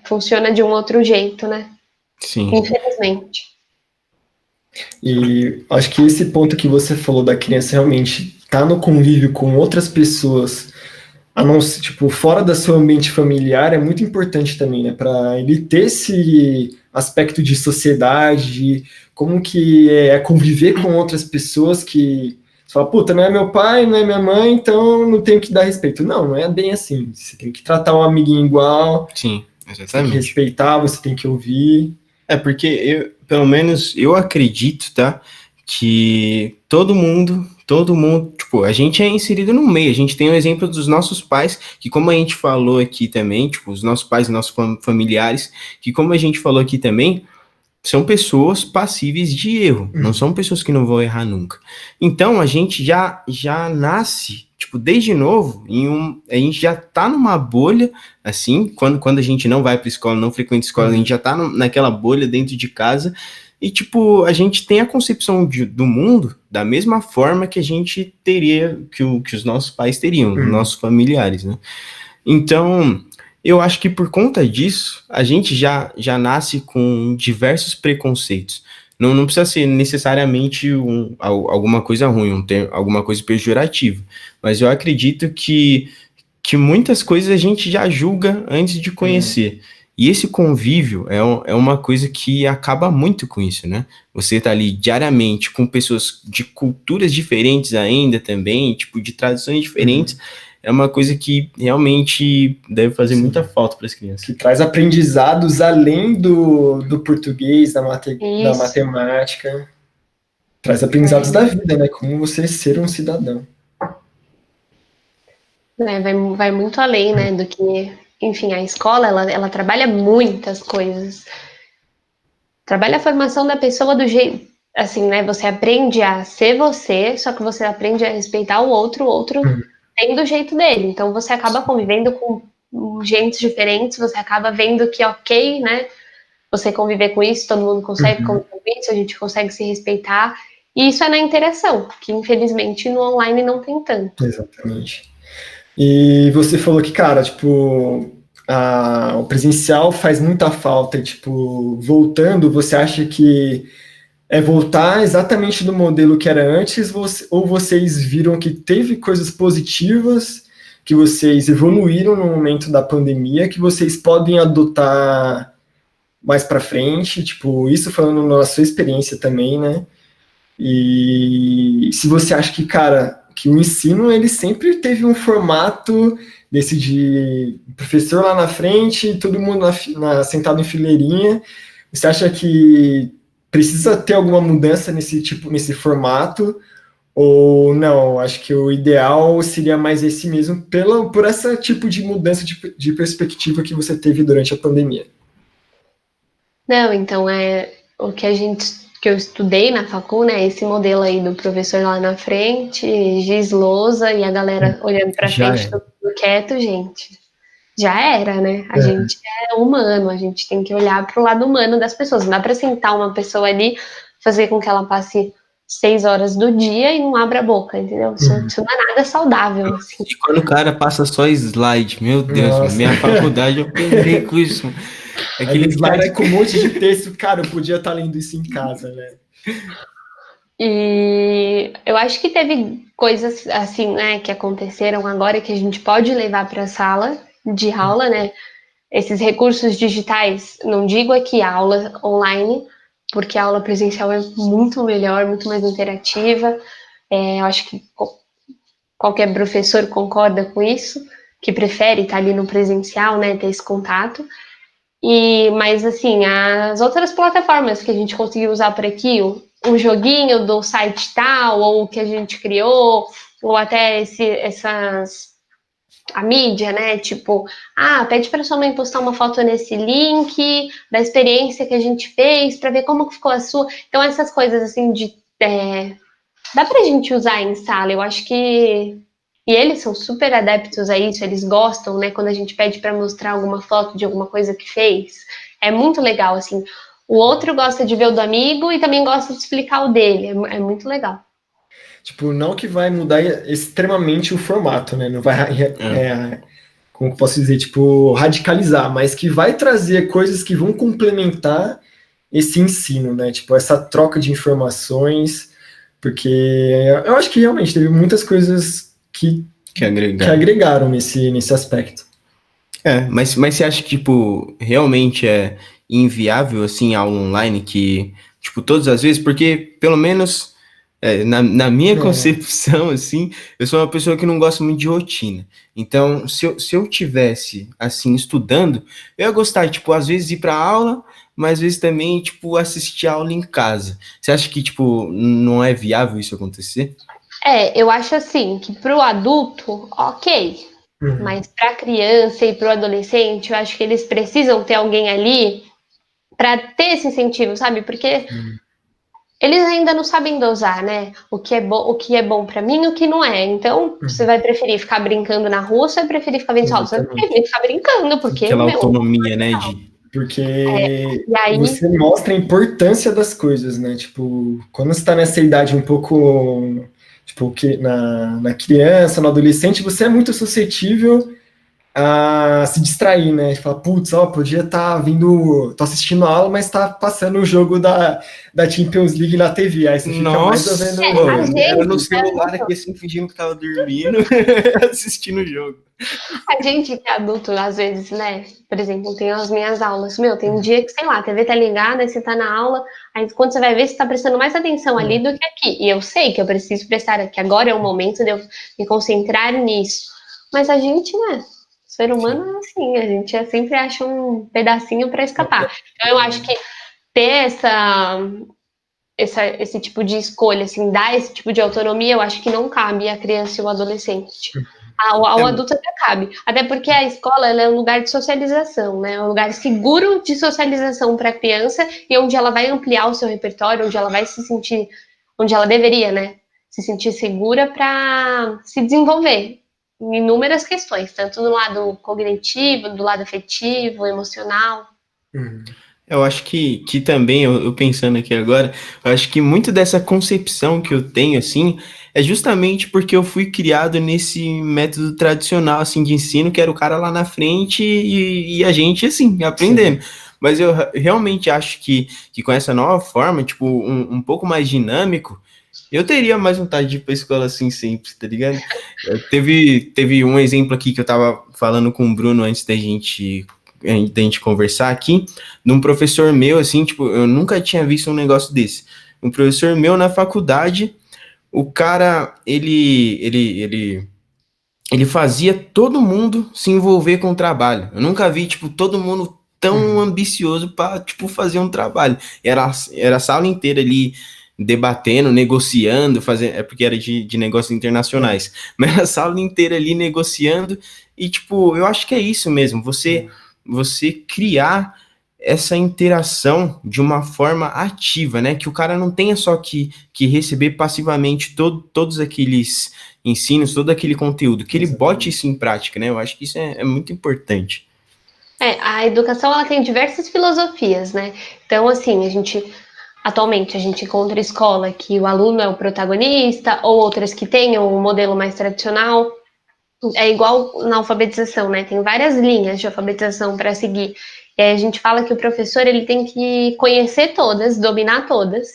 [SPEAKER 3] funciona de um outro jeito, né?
[SPEAKER 1] Sim.
[SPEAKER 3] Infelizmente.
[SPEAKER 2] E acho que esse ponto que você falou da criança realmente estar no convívio com outras pessoas, a não ser, tipo, fora da seu ambiente familiar, é muito importante também, né? Para ele ter esse aspecto de sociedade, de como que é conviver com outras pessoas que você fala, puta, não é meu pai, não é minha mãe, então não tenho que dar respeito. Não, não é bem assim. Você tem que tratar um amiguinho igual,
[SPEAKER 1] Sim,
[SPEAKER 2] você tem que
[SPEAKER 1] exatamente.
[SPEAKER 2] respeitar, você tem que ouvir.
[SPEAKER 1] Porque pelo menos eu acredito, tá? Que todo mundo, tipo, a gente é inserido no meio. A gente tem o exemplo dos nossos pais, que como a gente falou aqui também, tipo, os nossos pais, nossos familiares, que como a gente falou aqui também, são pessoas passíveis de erro, não são pessoas que não vão errar nunca. Então a gente já nasce, tipo, desde novo, a gente já tá numa bolha, assim, quando a gente não vai pra escola, não frequenta escola, a gente já tá naquela bolha dentro de casa, e tipo, a gente tem a concepção do mundo da mesma forma que a gente teria, que os nossos pais teriam, os nossos familiares, né? Então, eu acho que por conta disso, a gente já nasce com diversos preconceitos. Não precisa ser necessariamente alguma coisa ruim, alguma coisa pejorativa. Mas eu acredito que muitas coisas a gente já julga antes de conhecer. E esse convívio é uma coisa que acaba muito com isso, né? Você tá ali diariamente com pessoas de culturas diferentes ainda também, tipo, de tradições diferentes, é uma coisa que realmente deve fazer muita falta para as crianças.
[SPEAKER 2] Que traz aprendizados além do português, da
[SPEAKER 3] Isso.
[SPEAKER 2] matemática. Traz aprendizados da vida, né? Como você ser um cidadão.
[SPEAKER 3] Vai muito além, né, do que... Enfim, a escola, ela trabalha muitas coisas. Trabalha a formação da pessoa do jeito... Assim, né, você aprende a ser você, só que você aprende a respeitar o outro tem do jeito dele. Então, você acaba convivendo com gentes diferentes, você acaba vendo que, ok, né, você conviver com isso, todo mundo consegue conviver com isso, a gente consegue se respeitar. E isso é na interação, que infelizmente no online não tem tanto.
[SPEAKER 2] Exatamente. E você falou que, cara, tipo, o presencial faz muita falta. E, tipo, voltando, você acha que é voltar exatamente do modelo que era antes, ou vocês viram que teve coisas positivas, que vocês evoluíram no momento da pandemia, que vocês podem adotar mais para frente, tipo, isso falando na sua experiência também, né? E se você acha que, cara, que o ensino ele sempre teve um formato desse de professor lá na frente, todo mundo sentado em fileirinha, você acha que precisa ter alguma mudança nesse formato? Ou não? Acho que o ideal seria mais esse mesmo, por esse tipo de mudança de perspectiva que você teve durante a pandemia.
[SPEAKER 3] Não, então o que eu estudei na facul, né? Esse modelo aí do professor lá na frente, giz lousa e a galera olhando para frente, todo mundo quieto, gente. Já era, né? A gente é humano, a gente tem que olhar para o lado humano das pessoas. Não dá para sentar uma pessoa ali, fazer com que ela passe 6 horas do dia e não abra a boca, entendeu? Isso não é nada saudável. Assim.
[SPEAKER 1] E quando o cara passa só slide, meu Deus,
[SPEAKER 2] Nossa.
[SPEAKER 1] minha faculdade eu peguei com isso.
[SPEAKER 2] Aquele slide com um monte de texto, cara, eu podia estar lendo isso em casa, né?
[SPEAKER 3] E eu acho que teve coisas assim, né, que aconteceram agora que a gente pode levar para a sala de aula, né? Esses recursos digitais, não digo aqui aula online, porque a aula presencial é muito melhor, muito mais interativa. Eu acho que qualquer professor concorda com isso, que prefere estar ali no presencial, né, ter esse contato. Mas assim, as outras plataformas que a gente conseguiu usar por aqui, o joguinho do site tal, ou o que a gente criou, ou até a mídia, né? Tipo, pede para sua mãe postar uma foto nesse link da experiência que a gente fez para ver como que ficou a sua. Então essas coisas assim dá pra gente usar em sala. Eu acho que e eles são super adeptos a isso, eles gostam, né? Quando a gente pede para mostrar alguma foto de alguma coisa que fez. É muito legal, assim. O outro gosta de ver o do amigo e também gosta de explicar o dele. É muito legal.
[SPEAKER 2] Tipo, não que vai mudar extremamente o formato, né? Não vai como eu posso dizer, tipo, radicalizar, mas que vai trazer coisas que vão complementar esse ensino, né? Tipo, essa troca de informações, porque eu acho que realmente teve muitas coisas que agregaram nesse aspecto.
[SPEAKER 1] Mas você acha que, tipo, realmente é inviável, assim, aula online que, tipo, todas as vezes? Porque, pelo menos, na minha concepção, assim, eu sou uma pessoa que não gosta muito de rotina. Então, se eu tivesse, assim, estudando, eu ia gostar, tipo, às vezes ir pra aula, mas às vezes também, tipo, assistir a aula em casa. Você acha que, tipo, não é viável isso acontecer?
[SPEAKER 3] Eu acho assim, que pro adulto, ok. Mas para a criança e para o adolescente, eu acho que eles precisam ter alguém ali para ter esse incentivo, sabe? Porque eles ainda não sabem dosar, né? O que é bom para mim e o que não é. Então, você vai preferir ficar brincando na rua, você vai preferir ficar vendo aula, você vai preferir ficar brincando, porque,
[SPEAKER 1] aquela autonomia, né?
[SPEAKER 2] Porque
[SPEAKER 3] e aí...
[SPEAKER 2] você mostra a importância das coisas, né? Tipo, quando você está nessa idade um pouco, tipo, que na criança, no adolescente, você é muito suscetível a se distrair, né? Fala, putz, ó, podia estar tô assistindo a aula, mas tá passando o jogo da Champions League na TV. Aí você fica mais vendo.
[SPEAKER 1] Era no celular aqui, assim, fingindo que tava dormindo, assistindo o jogo.
[SPEAKER 3] A gente que é adulto, às vezes, né? Por exemplo, tem as minhas aulas. Tem um dia que, sei lá, a TV tá ligada, aí você tá na aula, aí quando você vai ver, você tá prestando mais atenção ali do que aqui. E eu sei que eu preciso prestar, que agora é o momento de eu me concentrar nisso. Mas a gente, né? O ser humano é assim, a gente sempre acha um pedacinho para escapar. Então, eu acho que ter esse tipo de escolha, assim, dar esse tipo de autonomia, eu acho que não cabe à criança e ao adolescente. Ao adulto até cabe. Até porque a escola ela é um lugar de socialização, né? É um lugar seguro de socialização para a criança e onde ela vai ampliar o seu repertório, onde ela vai se sentir, onde ela deveria, né? Se sentir segura para se desenvolver em inúmeras questões, tanto do lado cognitivo, do lado afetivo, emocional.
[SPEAKER 1] Eu acho que também, eu pensando aqui agora, eu acho que muito dessa concepção que eu tenho, assim, é justamente porque eu fui criado nesse método tradicional, assim, de ensino, que era o cara lá na frente e a gente, assim, aprendendo. Sim. Mas eu realmente acho que com essa nova forma, tipo, um pouco mais dinâmico, eu teria mais vontade de ir pra escola assim sempre, tá ligado? Teve um exemplo aqui que eu tava falando com o Bruno antes da gente conversar aqui, num professor meu, assim, tipo, eu nunca tinha visto um negócio desse. Um professor meu na faculdade, o cara, ele fazia todo mundo se envolver com o trabalho. Eu nunca vi, tipo, todo mundo tão ambicioso para tipo, fazer um trabalho. Era a sala inteira ali debatendo, negociando, fazendo, porque era de negócios internacionais, mas a sala inteira ali negociando, e tipo, eu acho que é isso mesmo, você criar essa interação de uma forma ativa, né? Que o cara não tenha só que receber passivamente todos aqueles ensinos, todo aquele conteúdo, que ele bote isso em prática, né? Eu acho que isso é muito importante.
[SPEAKER 3] A educação ela tem diversas filosofias, né? Então, assim, atualmente a gente encontra escola que o aluno é o protagonista, ou outras que tenham um modelo mais tradicional. É igual na alfabetização, né? Tem várias linhas de alfabetização para seguir. E aí a gente fala que o professor ele tem que conhecer todas, dominar todas,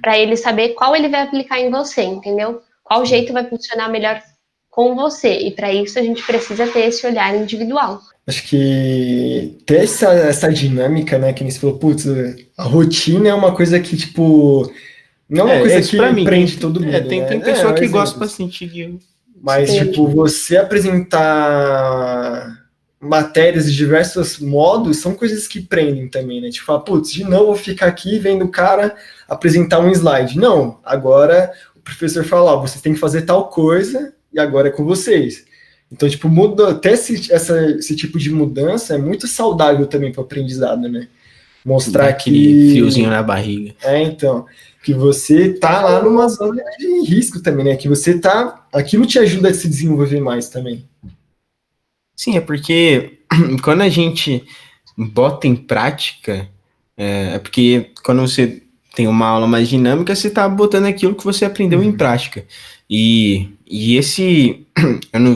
[SPEAKER 3] para ele saber qual ele vai aplicar em você, entendeu? Qual jeito vai funcionar melhor com você. E para isso a gente precisa ter esse olhar individual.
[SPEAKER 2] Acho que ter essa dinâmica, né, que nem você falou, putz, a rotina é uma coisa que, tipo, não é uma coisa que prende todo mundo,
[SPEAKER 1] tem pessoa que gosta bastante de...
[SPEAKER 2] Mas, tipo, você apresentar matérias de diversos modos são coisas que prendem também, né? Tipo, putz, de novo vou ficar aqui vendo o cara apresentar um slide. Não, agora o professor fala, ó, vocês têm que fazer tal coisa e agora é com vocês. Então, tipo, muda até esse tipo de mudança é muito saudável também para o aprendizado, né? Mostrar
[SPEAKER 1] aquele friozinho na barriga.
[SPEAKER 2] Então, que você tá lá numa zona de risco também, né? Que você tá... Aquilo te ajuda a se desenvolver mais também.
[SPEAKER 1] Sim, é porque quando a gente bota em prática, é porque quando você tem uma aula mais dinâmica, você está botando aquilo que você aprendeu em prática. E esse,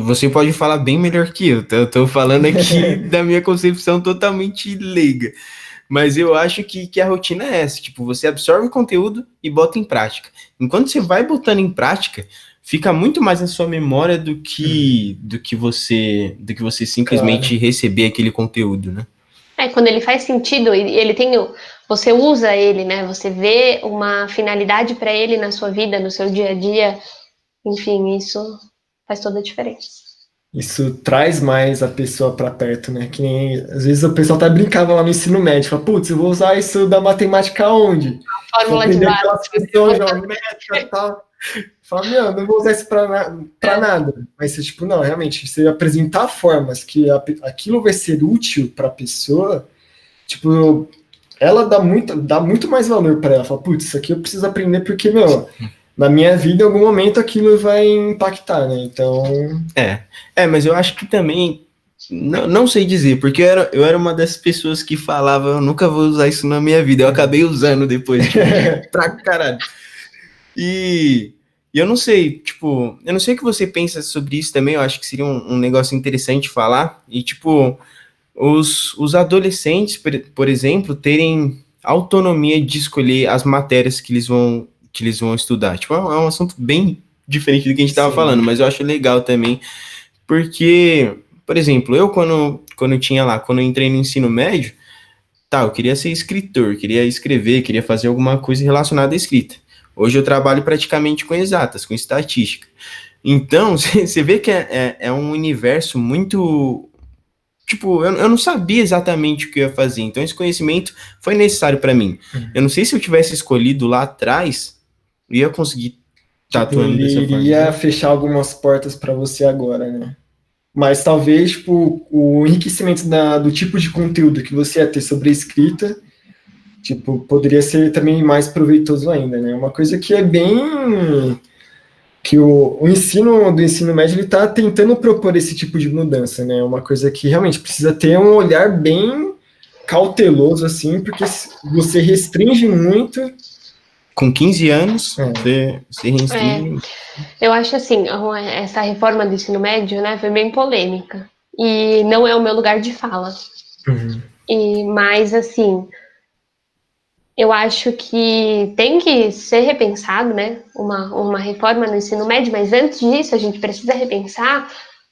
[SPEAKER 1] você pode falar bem melhor que eu estou falando aqui da minha concepção totalmente leiga, mas eu acho que a rotina é essa, tipo, você absorve o conteúdo e bota em prática. Enquanto você vai botando em prática, fica muito mais na sua memória do que você simplesmente receber aquele conteúdo, né?
[SPEAKER 3] Quando ele faz sentido, ele tem você usa ele, né? Você vê uma finalidade para ele na sua vida, no seu dia a dia. Enfim, isso faz toda a diferença.
[SPEAKER 2] Isso traz mais a pessoa para perto, né? Que nem, às vezes o pessoal tá brincando lá no ensino médio, fala, putz, eu vou usar isso da matemática onde?
[SPEAKER 3] Fórmula de
[SPEAKER 2] aquelas questões geométricas e tal. Fala, meu, não vou usar isso para nada. Mas você, tipo, não, realmente, você apresentar formas que aquilo vai ser útil para a pessoa, tipo, ela dá muito mais valor para ela. Fala, putz, isso aqui eu preciso aprender porque, meu, na minha vida, em algum momento, aquilo vai impactar, né? Então...
[SPEAKER 1] mas eu acho que também, não sei dizer, porque eu era uma dessas pessoas que falava, eu nunca vou usar isso na minha vida. Eu acabei usando depois, pra caralho. E eu não sei, tipo, eu não sei o que você pensa sobre isso também, eu acho que seria um negócio interessante falar, e tipo, os adolescentes, por exemplo, terem autonomia de escolher as matérias que eles vão estudar. Tipo, é um assunto bem diferente do que a gente estava falando, mas eu acho legal também, porque, por exemplo, eu quando eu entrei no ensino médio, eu queria ser escritor, queria escrever, queria fazer alguma coisa relacionada à escrita. Hoje eu trabalho praticamente com exatas, com estatística. Então, você vê que é um universo muito... Tipo, eu não sabia exatamente o que eu ia fazer, então esse conhecimento foi necessário para mim. Eu não sei se eu tivesse escolhido lá atrás, eu ia conseguir estar atuando dessa forma.
[SPEAKER 2] Ele iria fechar algumas portas para você agora, né? Mas talvez, tipo, o enriquecimento do tipo de conteúdo que você ia ter sobre a escrita, tipo, poderia ser também mais proveitoso ainda, né? Uma coisa que é bem... que o ensino do ensino médio, ele está tentando propor esse tipo de mudança, né? Uma coisa que realmente precisa ter um olhar bem cauteloso, assim, porque você restringe muito...
[SPEAKER 1] Com 15 anos, você restringe...
[SPEAKER 3] Eu acho assim, essa reforma do ensino médio, né, foi bem polêmica. E não é o meu lugar de fala. Mas, assim, eu acho que tem que ser repensado, né, uma reforma no ensino médio, mas antes disso a gente precisa repensar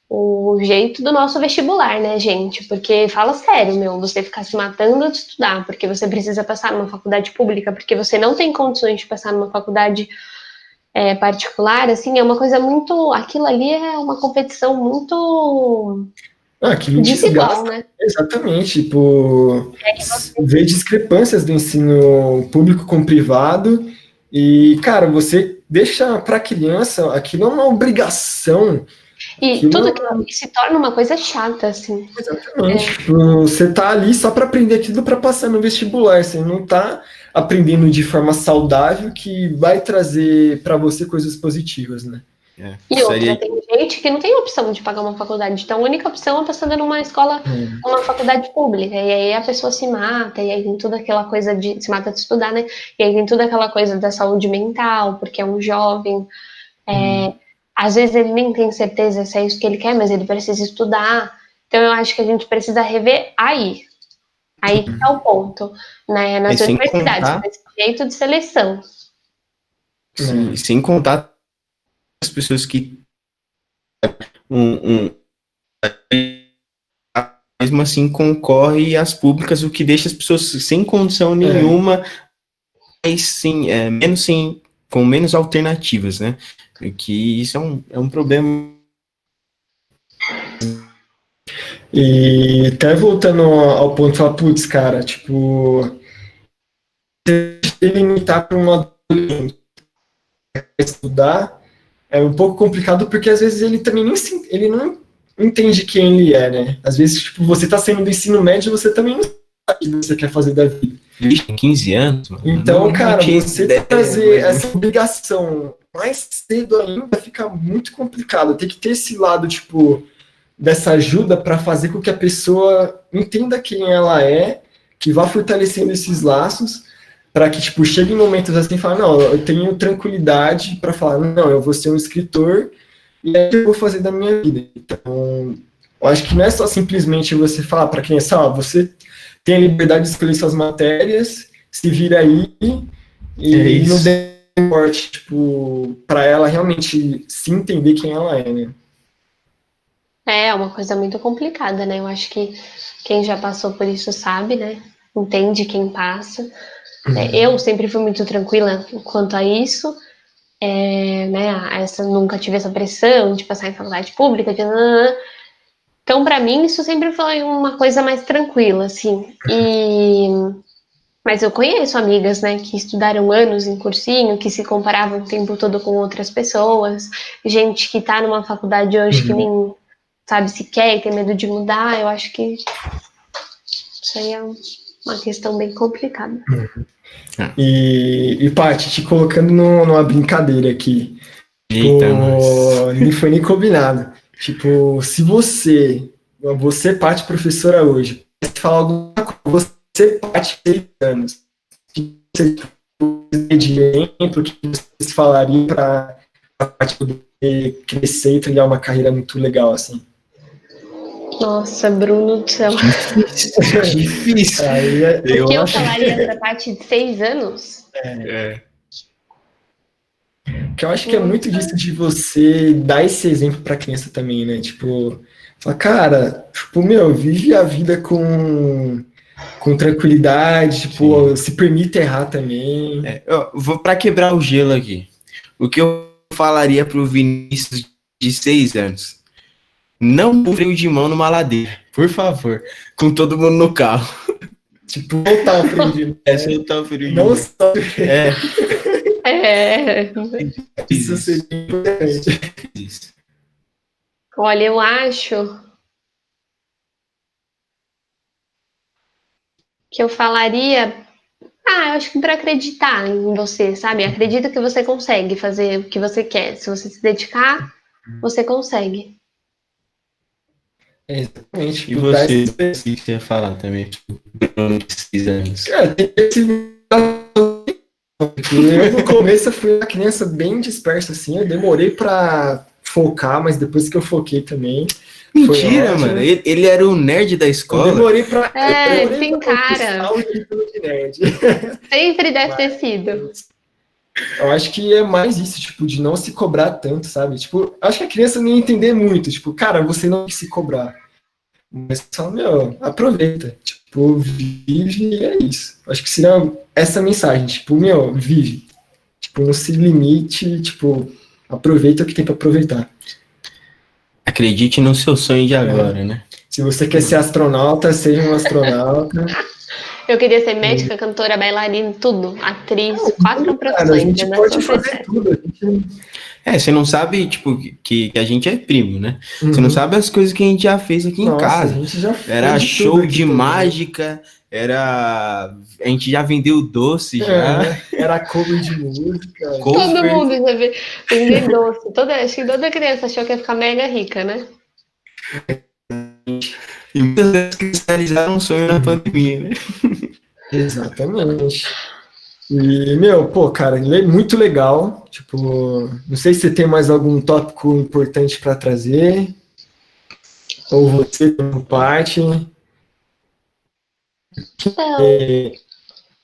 [SPEAKER 3] o jeito do nosso vestibular, né, gente? Porque, fala sério, meu, você ficar se matando de estudar, porque você precisa passar numa faculdade pública, porque você não tem condições de passar numa faculdade particular, assim, é uma coisa muito... Aquilo ali é uma competição muito...
[SPEAKER 2] aquilo
[SPEAKER 3] desigual, né?
[SPEAKER 2] Exatamente, tipo, ver discrepâncias do ensino público com privado e, cara, você deixa para a criança, aquilo é uma obrigação.
[SPEAKER 3] E tudo que se torna uma coisa chata, assim.
[SPEAKER 2] Exatamente. Tipo, você tá ali só para aprender aquilo para passar no vestibular, você não tá aprendendo de forma saudável que vai trazer para você coisas positivas, né?
[SPEAKER 3] E outra, tem gente que não tem opção de pagar uma faculdade, então a única opção é passando numa escola, numa faculdade pública, e aí a pessoa se mata, e aí tem toda aquela coisa de... se mata de estudar, né? E aí tem toda aquela coisa da saúde mental, porque é um jovem, às vezes ele nem tem certeza se é isso que ele quer, mas ele precisa estudar, então eu acho que a gente precisa rever aí que tá o ponto, né? Nas universidades, nesse jeito de seleção.
[SPEAKER 1] Sim, sem contar as pessoas que mesmo assim concorre às públicas, o que deixa as pessoas sem condição nenhuma, mas sim, com menos alternativas, né? Que isso é um problema.
[SPEAKER 2] E até voltando ao ponto, falar, putz, cara, tipo, limitar para um adolescente estudar é um pouco complicado, porque às vezes ele também ele não entende quem ele é, né? Às vezes, tipo, você tá saindo do ensino médio, você também não sabe o que você quer fazer da vida.
[SPEAKER 1] 15 anos, mano.
[SPEAKER 2] Então, cara, você trazer essa obrigação mais cedo ainda fica muito complicado. Tem que ter esse lado, tipo, dessa ajuda para fazer com que a pessoa entenda quem ela é, que vá fortalecendo esses laços, para que, tipo, chegue em momentos assim e falar, não, eu tenho tranquilidade para falar, não, eu vou ser um escritor e é o que eu vou fazer da minha vida. Então, eu acho que não é só simplesmente você falar para a criança, ó, você tem a liberdade de escolher suas matérias, se vira aí e não dê importe, tipo, para ela realmente se entender quem ela é, né?
[SPEAKER 3] É uma coisa muito complicada, né? Eu acho que quem já passou por isso sabe, né? Entende quem passa. Eu sempre fui muito tranquila quanto a isso, né? Nunca tive essa pressão de passar em faculdade pública, então para mim isso sempre foi uma coisa mais tranquila, assim. Mas eu conheço amigas, né, que estudaram anos em cursinho, que se comparavam o tempo todo com outras pessoas, gente que tá numa faculdade hoje que nem sabe se quer e tem medo de mudar. Eu acho que isso aí é uma questão bem complicada.
[SPEAKER 2] E Paty, te colocando numa brincadeira aqui. Tipo, nem foi nem combinado. Tipo, se você, Paty, professora hoje, falar alguma coisa, você, Paty, 6 anos, que você de exemplo, que vocês falariam para a Paty poder crescer e trilhar uma carreira muito legal, assim?
[SPEAKER 3] Nossa, Bruno do céu.
[SPEAKER 2] Difícil.
[SPEAKER 3] O que eu falaria para a Paty de 6 anos?
[SPEAKER 2] Que eu acho que é muito disso de você dar esse exemplo para a criança também, né? Tipo, falar, cara, tipo, vive a vida com tranquilidade, tipo, se permite errar também.
[SPEAKER 1] Vou para quebrar o gelo aqui. O que eu falaria pro Vinícius de 6 anos? Não pule freio de mão numa ladeira, por favor, com todo mundo no carro.
[SPEAKER 2] Tipo, voltar o freio de mão.
[SPEAKER 1] Soltar o freio de mão.
[SPEAKER 2] Não só. Isso seria importante.
[SPEAKER 3] Olha, eu acho que eu falaria, eu acho que para acreditar em você, sabe? Acredita que você consegue fazer o que você quer. Se você se dedicar, você consegue.
[SPEAKER 2] Exatamente.
[SPEAKER 1] E você, o que você ia falar também?
[SPEAKER 2] Tem esse... Eu, no começo, eu fui uma criança bem dispersa, assim. Eu demorei para focar, mas depois que eu foquei também...
[SPEAKER 1] Mentira, mano. Ele era o nerd da escola.
[SPEAKER 2] Eu demorei pra...
[SPEAKER 3] tem cara.
[SPEAKER 2] O título de nerd.
[SPEAKER 3] Sempre deve ter sido.
[SPEAKER 2] Eu acho que é mais isso, tipo, de não se cobrar tanto, sabe? Tipo, acho que a criança não ia entender muito. Tipo, cara, você não tem que se cobrar. Mas só, aproveita. Tipo, vive e é isso. Acho que seria essa mensagem. Tipo, vive. Tipo, não se limite. Tipo, aproveita o que tem pra aproveitar.
[SPEAKER 1] Acredite no seu sonho de agora, né?
[SPEAKER 2] Se você quer ser astronauta, seja um astronauta.
[SPEAKER 3] Eu queria ser médica, cantora, bailarina, tudo. Atriz, 4 profissões.
[SPEAKER 2] A gente pode fazer tudo.
[SPEAKER 1] Você não sabe, tipo, que a gente é primo, né? Você não sabe as coisas que a gente já fez aqui em casa.
[SPEAKER 2] A gente já
[SPEAKER 1] era show de mágica, a gente já vendeu doce já.
[SPEAKER 2] Era cover de música.
[SPEAKER 3] Todo mundo já vendeu doce. Acho que toda criança achou que ia ficar mega rica, né?
[SPEAKER 1] E muitas vezes cristalizaram um sonho na pandemia, né?
[SPEAKER 2] Exatamente. E, cara, muito legal. Tipo, não sei se você tem mais algum tópico importante para trazer. Ou você tem parte.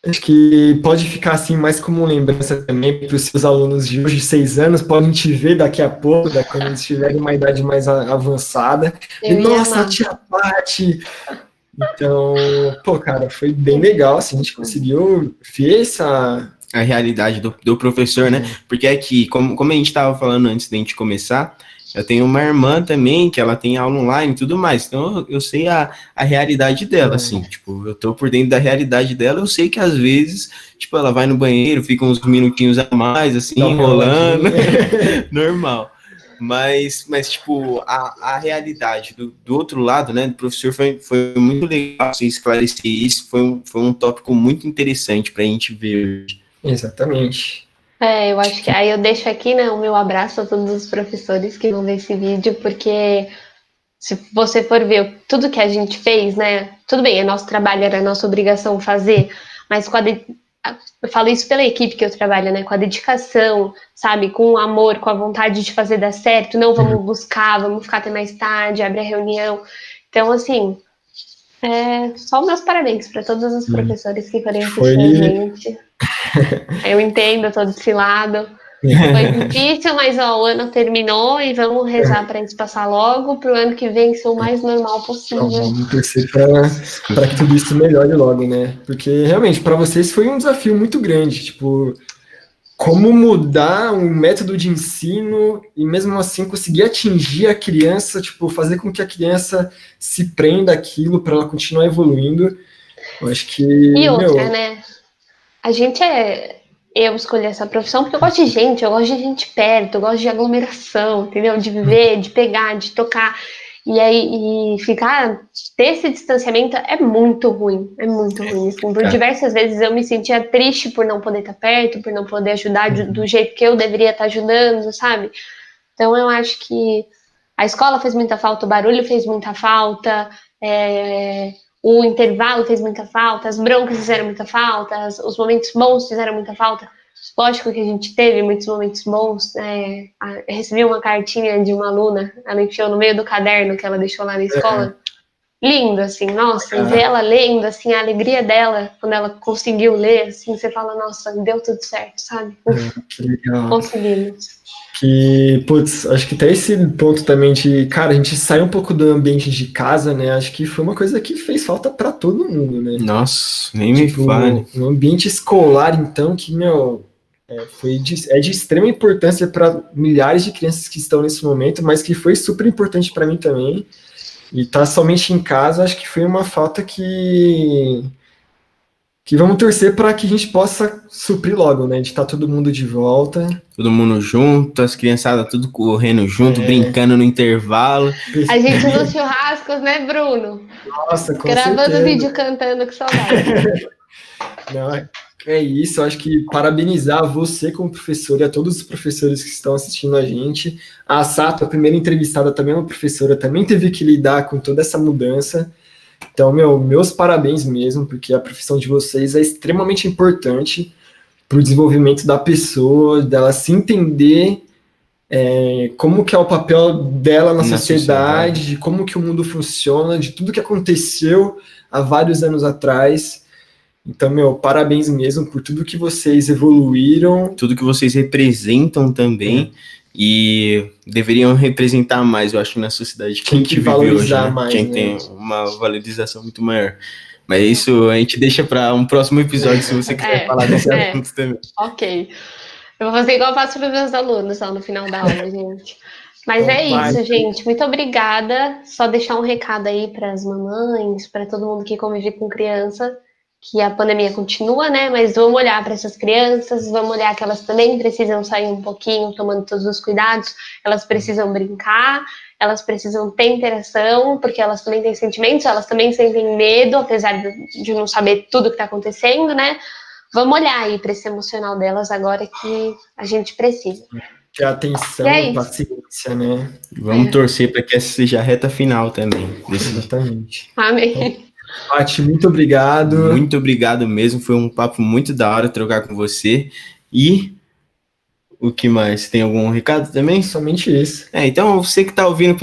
[SPEAKER 2] Acho que pode ficar assim mais como lembrança também para os seus alunos de hoje, 6 anos, podem te ver daqui a pouco, quando eles tiverem uma idade mais avançada. Nossa, a tia Paty! Então, cara, foi bem legal, assim, a gente conseguiu ver a
[SPEAKER 1] realidade do professor, né? Porque é que, como a gente estava falando antes da gente começar, eu tenho uma irmã também, que ela tem aula online e tudo mais, então eu sei a realidade dela, assim, tipo, eu tô por dentro da realidade dela, eu sei que às vezes, tipo, ela vai no banheiro, fica uns minutinhos a mais, assim, enrolando, normal. Mas, tipo, a realidade do outro lado, né, do professor foi muito legal assim, esclarecer isso, foi um tópico muito interessante pra gente ver hoje.
[SPEAKER 2] Exatamente.
[SPEAKER 3] Eu acho que aí eu deixo aqui, né, o meu abraço a todos os professores que vão ver esse vídeo, porque se você for ver tudo que a gente fez, né, tudo bem, é nosso trabalho, era nossa obrigação fazer, mas com a eu falo isso pela equipe que eu trabalho, né? Com a dedicação, sabe? Com o amor, com a vontade de fazer dar certo. Não, vamos buscar, vamos ficar até mais tarde, abre a reunião. Então, assim, só meus parabéns para todos os professores que forem assistir a gente. Eu entendo todo esse lado. Foi difícil, mas ó, o ano terminou e vamos rezar para isso passar logo, para o ano que vem ser o mais normal possível.
[SPEAKER 2] Então, vamos torcer para que tudo isso melhore logo, né? Porque realmente para vocês foi um desafio muito grande, tipo, como mudar um método de ensino e mesmo assim conseguir atingir a criança, tipo, fazer com que a criança se prenda àquilo para ela continuar evoluindo. Eu acho que.
[SPEAKER 3] E outra, né? A gente eu escolhi essa profissão porque eu gosto de gente perto, eu gosto de aglomeração, entendeu? De ver, de pegar, de tocar. E aí, ter esse distanciamento é muito ruim. Assim, por diversas vezes eu me sentia triste por não poder estar perto, por não poder ajudar do jeito que eu deveria estar ajudando, sabe? Então eu acho que a escola fez muita falta, o barulho fez muita falta, o intervalo fez muita falta, as broncas fizeram muita falta, os momentos bons fizeram muita falta. Lógico que a gente teve muitos momentos bons. Eu recebi uma cartinha de uma aluna, ela enfiou no meio do caderno que ela deixou lá na escola. Lindo, assim, nossa, e ver ela lendo, assim, a alegria dela, quando ela conseguiu ler, assim, você fala, nossa, deu tudo certo, sabe?
[SPEAKER 2] Que legal.
[SPEAKER 3] Conseguimos.
[SPEAKER 2] Que, putz, acho que até esse ponto também de, cara, a gente sai um pouco do ambiente de casa, né? Acho que foi uma coisa que fez falta para todo mundo, né?
[SPEAKER 1] Nossa, nem me fale.
[SPEAKER 2] Um ambiente escolar, então, que, é de extrema importância para milhares de crianças que estão nesse momento, mas que foi super importante para mim também. E tá somente em casa, acho que foi uma falta que vamos torcer para que a gente possa suprir logo, né? De estar todo mundo de volta.
[SPEAKER 1] Todo mundo junto, as criançadas tudo correndo junto, brincando no intervalo.
[SPEAKER 3] A gente nos churrascos, né, Bruno?
[SPEAKER 2] Nossa, com
[SPEAKER 3] gravando
[SPEAKER 2] certeza.
[SPEAKER 3] Vídeo cantando, que saudade.
[SPEAKER 2] Não, é isso, eu acho que parabenizar você como professor e a todos os professores que estão assistindo a gente. A Sato, a primeira entrevistada, também é uma professora, também teve que lidar com toda essa mudança. Então, meus parabéns mesmo, porque a profissão de vocês é extremamente importante para o desenvolvimento da pessoa, dela se entender como que é o papel dela na sociedade, de como que o mundo funciona, de tudo que aconteceu há vários anos atrás. Então, parabéns mesmo por tudo que vocês evoluíram.
[SPEAKER 1] Tudo que vocês representam também. E deveriam representar mais, eu acho, na sociedade que a gente vive hoje, né?
[SPEAKER 2] Mais,
[SPEAKER 1] tinha que ter uma valorização muito maior. Mas isso a gente deixa para um próximo episódio, se você quiser falar desse assunto também.
[SPEAKER 3] Ok. Eu vou fazer igual eu faço para os meus alunos lá no final da aula, gente. Mas isso, gente. Muito obrigada. Só deixar um recado aí para as mamães, para todo mundo que convive com criança, que a pandemia continua, né? Mas vamos olhar para essas crianças, vamos olhar que elas também precisam sair um pouquinho, tomando todos os cuidados, elas precisam brincar, elas precisam ter interação, porque elas também têm sentimentos, elas também sentem medo, apesar de não saber tudo que está acontecendo, né? Vamos olhar aí para esse emocional delas agora que a gente precisa.
[SPEAKER 2] Que atenção e paciência, né?
[SPEAKER 1] Vamos torcer para que essa seja a reta final também.
[SPEAKER 2] Exatamente.
[SPEAKER 3] Amém.
[SPEAKER 2] Paty, muito obrigado.
[SPEAKER 1] Muito obrigado mesmo, foi um papo muito da hora trocar com você. E o que mais? Tem algum recado também?
[SPEAKER 2] Somente isso.
[SPEAKER 1] Então você que está ouvindo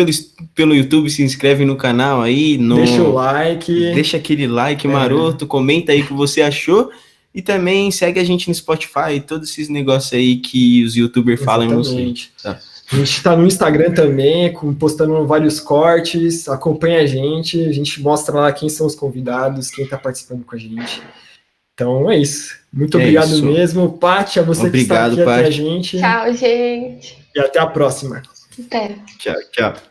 [SPEAKER 1] pelo YouTube, se inscreve no canal aí.
[SPEAKER 2] Deixa o like.
[SPEAKER 1] Deixa aquele like maroto, comenta aí o que você achou. E também segue a gente no Spotify, todos esses negócios aí que os youtubers falam em você. Tá.
[SPEAKER 2] A gente está no Instagram também, postando vários cortes, acompanha a gente mostra lá quem são os convidados, quem está participando com a gente. Então é isso. Muito obrigado mesmo, Paty, a você que está aqui até a gente.
[SPEAKER 3] Tchau, gente.
[SPEAKER 2] E até a próxima.
[SPEAKER 3] Até.
[SPEAKER 1] Tchau, tchau.